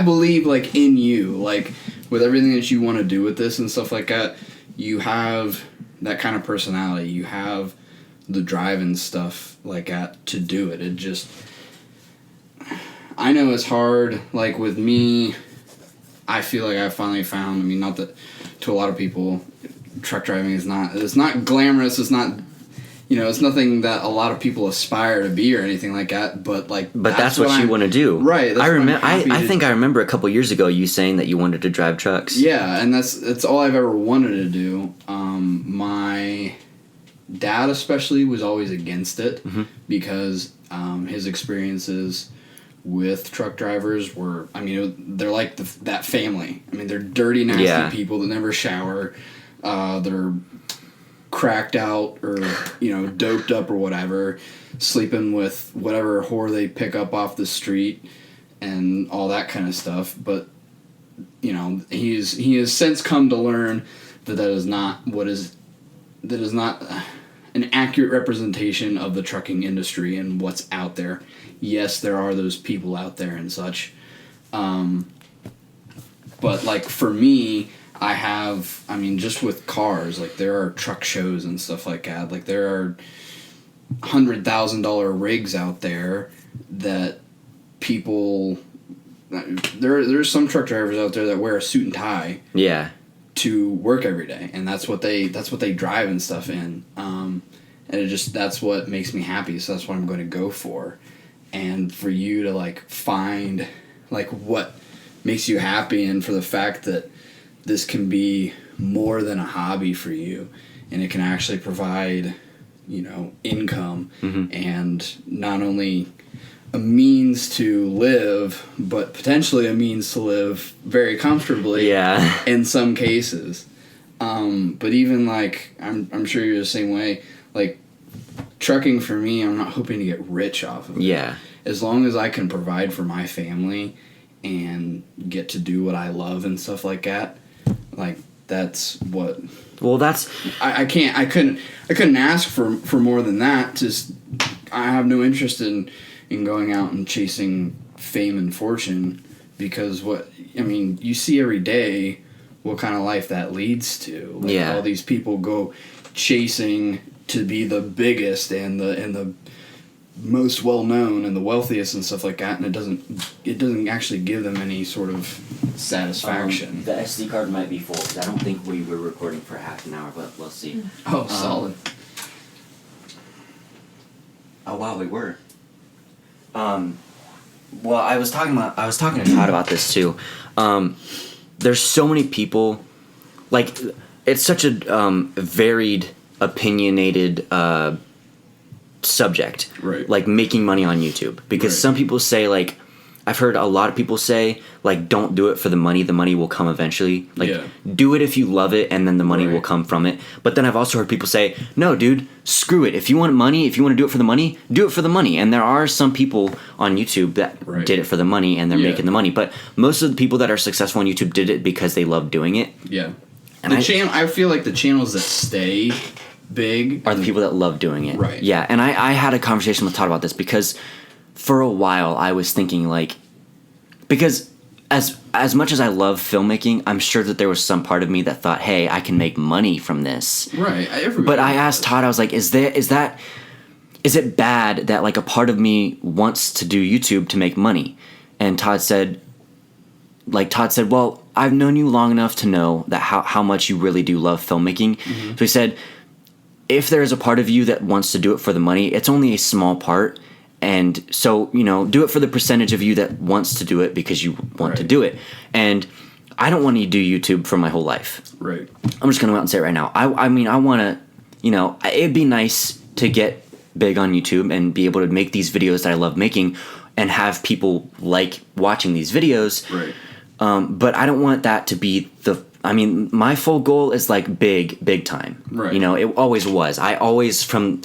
believe like in you, like with everything that you want to do with this and stuff like that. You have that kind of personality. You have the drive and stuff like that to do it. It just, I know it's hard. Like with me, I feel like I finally found, I mean, not that to a lot of people, truck driving it's not glamorous, it's not, it's nothing that a lot of people aspire to be or anything like that, but that's what you want to do. Right. I think I remember a couple years ago you saying that you wanted to drive trucks. Yeah, and that's all I've ever wanted to do. My dad especially was always against it because his experiences with truck drivers were, I mean, they're like that family. I mean, they're dirty, nasty people that never shower. They're cracked out or, doped up or whatever, sleeping with whatever whore they pick up off the street and all that kind of stuff. But, he has since come to learn that is not an accurate representation of the trucking industry and what's out there. Yes, there are those people out there and such. But like for me, just with cars, like there are truck shows and stuff like that. Like there are $100,000 rigs out there that people, there's some truck drivers out there that wear a suit and tie. Yeah. To work every day, and that's what they drive and stuff in. And that's what makes me happy. So that's what I'm going to go for. And for you to like find like what makes you happy, and for the fact that this can be more than a hobby for you, and it can actually provide, income and not only a means to live, but potentially a means to live very comfortably. In some cases. But even like, I'm sure you're the same way. Like trucking for me, I'm not hoping to get rich off of it. As long as I can provide for my family and get to do what I love and stuff like that, like that's what. Well, that's I couldn't ask for more than that. Just I have no interest in going out and chasing fame and fortune, because you see every day what kind of life that leads to. Like all these people go chasing to be the biggest and the most well known and the wealthiest and stuff like that, and it doesn't actually give them any sort of satisfaction. The SD card might be full because I don't think we were recording for half an hour, but we'll see. Oh, solid. Oh wow, we were. Well, I was talking to Todd about this too. There's so many people, like, it's such a varied, opinionated subject. Right. Like making money on YouTube, because some people say, like, I've heard a lot of people say, like, don't do it for the money will come eventually. Like, do it if you love it, and then the money will come from it. But then I've also heard people say, no, dude, screw it. If you want money, if you want to do it for the money, do it for the money. And there are some people on YouTube that did it for the money, and they're making the money. But most of the people that are successful on YouTube did it because they love doing it. Yeah. And I feel like the channels that stay big are the people that love doing it. Right. Yeah, and I had a conversation with Todd about this, because for a while I was thinking, like, because as much as I love filmmaking, I'm sure that there was some part of me that thought, hey, I can make money from this. Right. But I asked Todd, I was like, is that is it bad that like a part of me wants to do YouTube to make money? And Todd said, well, I've known you long enough to know that how much you really do love filmmaking. So he said, if there's a part of you that wants to do it for the money, it's only a small part. And so, do it for the percentage of you that wants to do it because you want to do it. And I don't want to do YouTube for my whole life. Right. I'm just going to go out and say it right now. I mean, I want to, it'd be nice to get big on YouTube and be able to make these videos that I love making and have people like watching these videos. Right. But I don't want that to be my full goal is like big time. Right. It always was. I always, from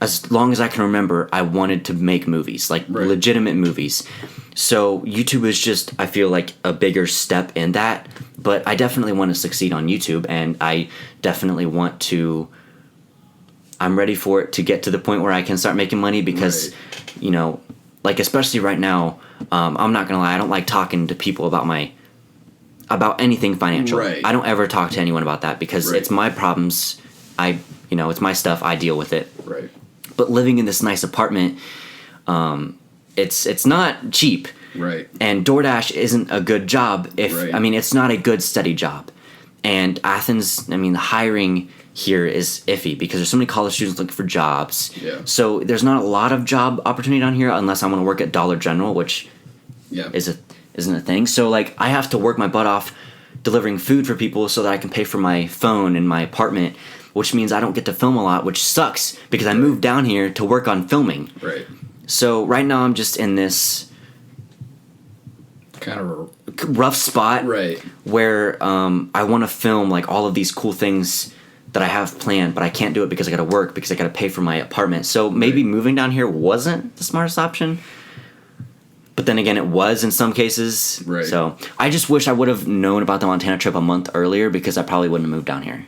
as long as I can remember, I wanted to make movies, like legitimate movies. So YouTube is just, I feel like, a bigger step in that. But I definitely want to succeed on YouTube, and I definitely want to, I'm ready for it to get to the point where I can start making money because, like especially right now, I'm not going to lie, I don't like talking to people about anything financial. Right. I don't ever talk to anyone about that because it's my problems. It's my stuff. I deal with it. Right. But living in this nice apartment, it's not cheap. Right. And DoorDash isn't a good job it's not a good steady job. And Athens, the hiring here is iffy because there's so many college students looking for jobs. Yeah. So there's not a lot of job opportunity down here unless I want to work at Dollar General, which isn't a thing. So like I have to work my butt off delivering food for people so that I can pay for my phone in my apartment, which means I don't get to film a lot, which sucks because I moved down here to work on filming. Right. So right now I'm just in this kind of a rough spot where I want to film like all of these cool things that I have planned, but I can't do it because I got to work because I got to pay for my apartment. So maybe moving down here wasn't the smartest option. But then again, it was in some cases. Right. So I just wish I would have known about the Montana trip a month earlier because I probably wouldn't have moved down here.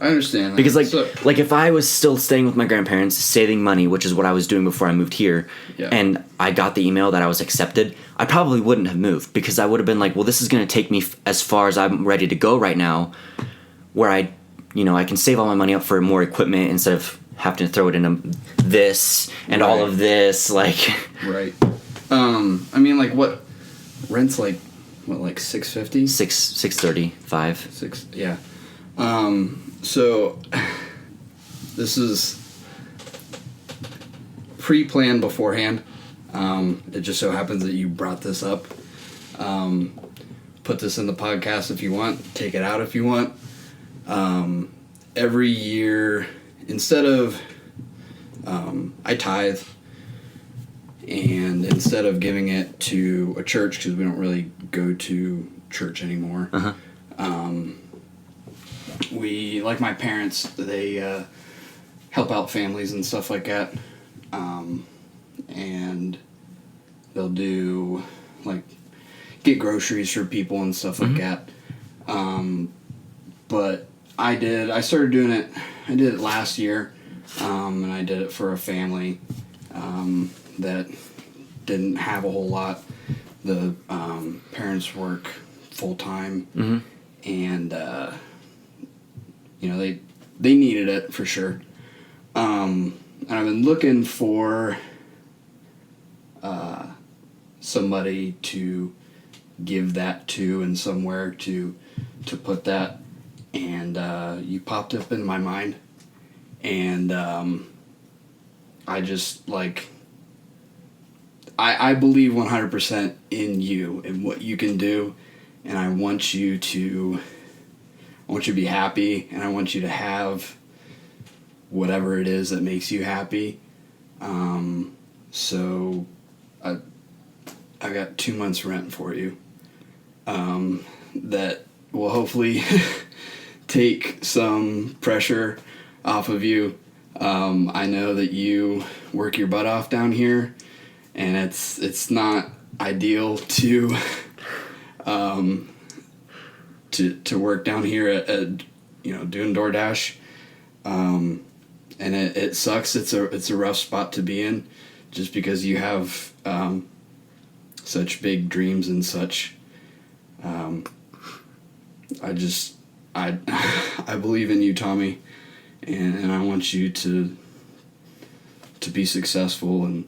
I understand that. Because like if I was still staying with my grandparents, saving money, which is what I was doing before I moved here, and I got the email that I was accepted, I probably wouldn't have moved because I would have been like, well, this is going to take me as far as I'm ready to go right now, where I can save all my money up for more equipment instead of having to throw it into this and all of this, like. Right. What rent's like $650? $635. Yeah. So this is pre-planned beforehand. It just so happens that you brought this up. Put this in the podcast if you want. Take it out if you want. Every year, instead of I tithe, and instead of giving it to a church because we don't really go to church anymore. We, like my parents, they help out families and stuff like that. And they'll do, get groceries for people and stuff like that. But I started doing it, I did it last year, and I did it for a family that didn't have a whole lot. The parents work full-time, and they needed it for sure. And I've been looking for somebody to give that to and somewhere to put that, and you popped up in my mind, and I just I believe 100% in you and what you can do, and I want you to be happy, and I want you to have whatever it is that makes you happy. So I got 2 months rent for you that will hopefully take some pressure off of you. I know that you work your butt off down here, and it's not ideal to work down here at doing DoorDash, and it sucks. It's a rough spot to be in, just because you have such big dreams and such. I believe in you, Tommy, and I want you to be successful, and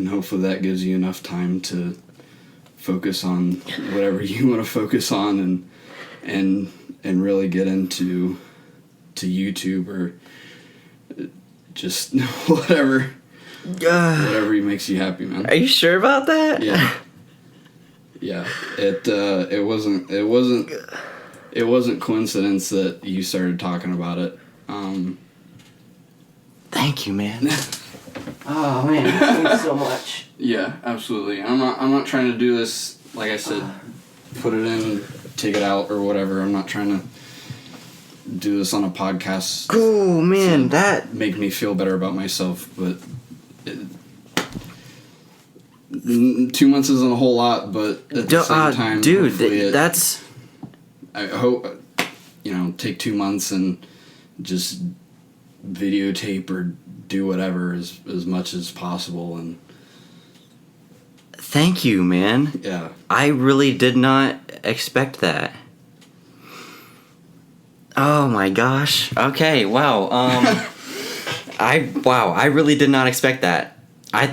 hopefully that gives you enough time to focus on whatever you want to focus on, and really get into YouTube or just whatever makes you happy, man. Are you sure about that? Yeah. Yeah. It wasn't coincidence that you started talking about it. Thank you, man. Oh man, that means so much. Yeah, absolutely. I'm not trying to do this, like I said, put it in, take it out, or whatever. I'm not trying to do this on a podcast. Cool, man. That make me feel better about myself, but 2 months isn't a whole lot. But at the same time, dude, that's. I hope take 2 months and just videotape or do whatever as much as possible. And thank you, man. Yeah, I really did not expect that. Oh my gosh. Okay, wow. I really did not expect that. I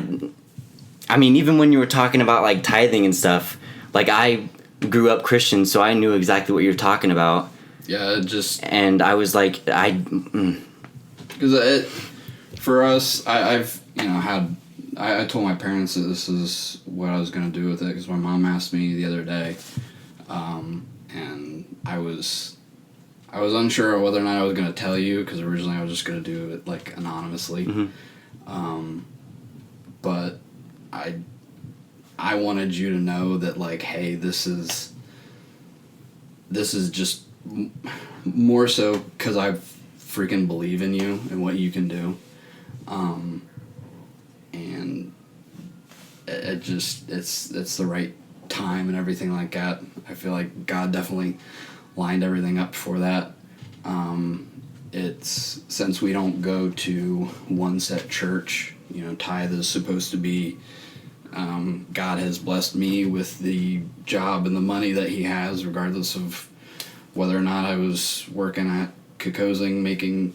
mean, even when you were talking about like tithing and stuff, like I grew up Christian, so I knew exactly what you were talking about. Yeah, and I was like, because for us, I've I told my parents that this is what I was gonna do with it, because my mom asked me the other day, and I was unsure of whether or not I was gonna tell you, because originally I was just gonna do it like anonymously, but I wanted you to know that, like, hey, this is just more so because I freaking believe in you and what you can do, and it's the right time and everything like that. I feel like God definitely lined everything up for that. It's, since we don't go to one set church, tithe is supposed to be, God has blessed me with the job and the money that he has, regardless of whether or not I was working at Kokosing making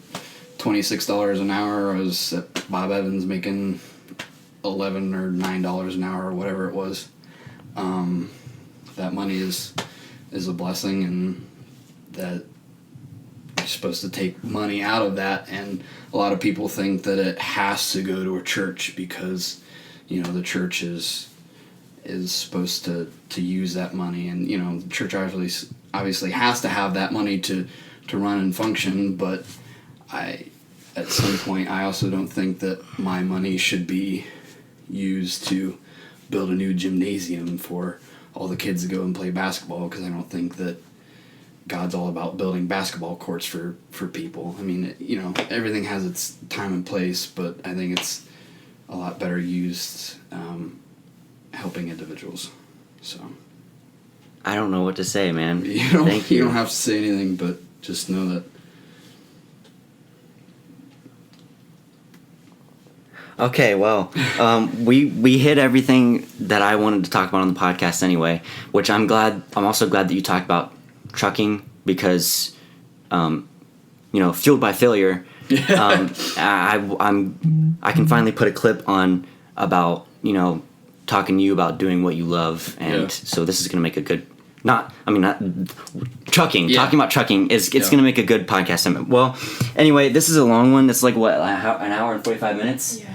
$26 an hour, or I was at Bob Evans making $11 or $9 an hour, or whatever it was. That money is a blessing, and that you're supposed to take money out of that. And a lot of people think that it has to go to a church because the church is supposed to use that money, and the church obviously has to have that money to run and function. But at some point, I also don't think that my money should be used to build a new gymnasium for all the kids to go and play basketball, because I don't think that God's all about building basketball courts for people. I mean, everything has its time and place, but I think it's a lot better used helping individuals. So I don't know what to say, man. Thank you. You don't have to say anything, but just know that. Okay, well, we hit everything that I wanted to talk about on the podcast anyway, which I'm also glad that you talked about trucking, because, fueled by failure, I can finally put a clip on about, talking to you about doing what you love, and so this is going to make a good, trucking, talking about trucking it's going to make a good podcast. Well, anyway, this is a long one. It's like, what, an hour and 45 minutes? Yeah.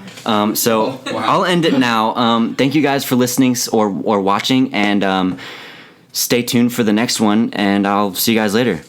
So I'll end it now. Thank you guys for listening or watching, and stay tuned for the next one, and I'll see you guys later.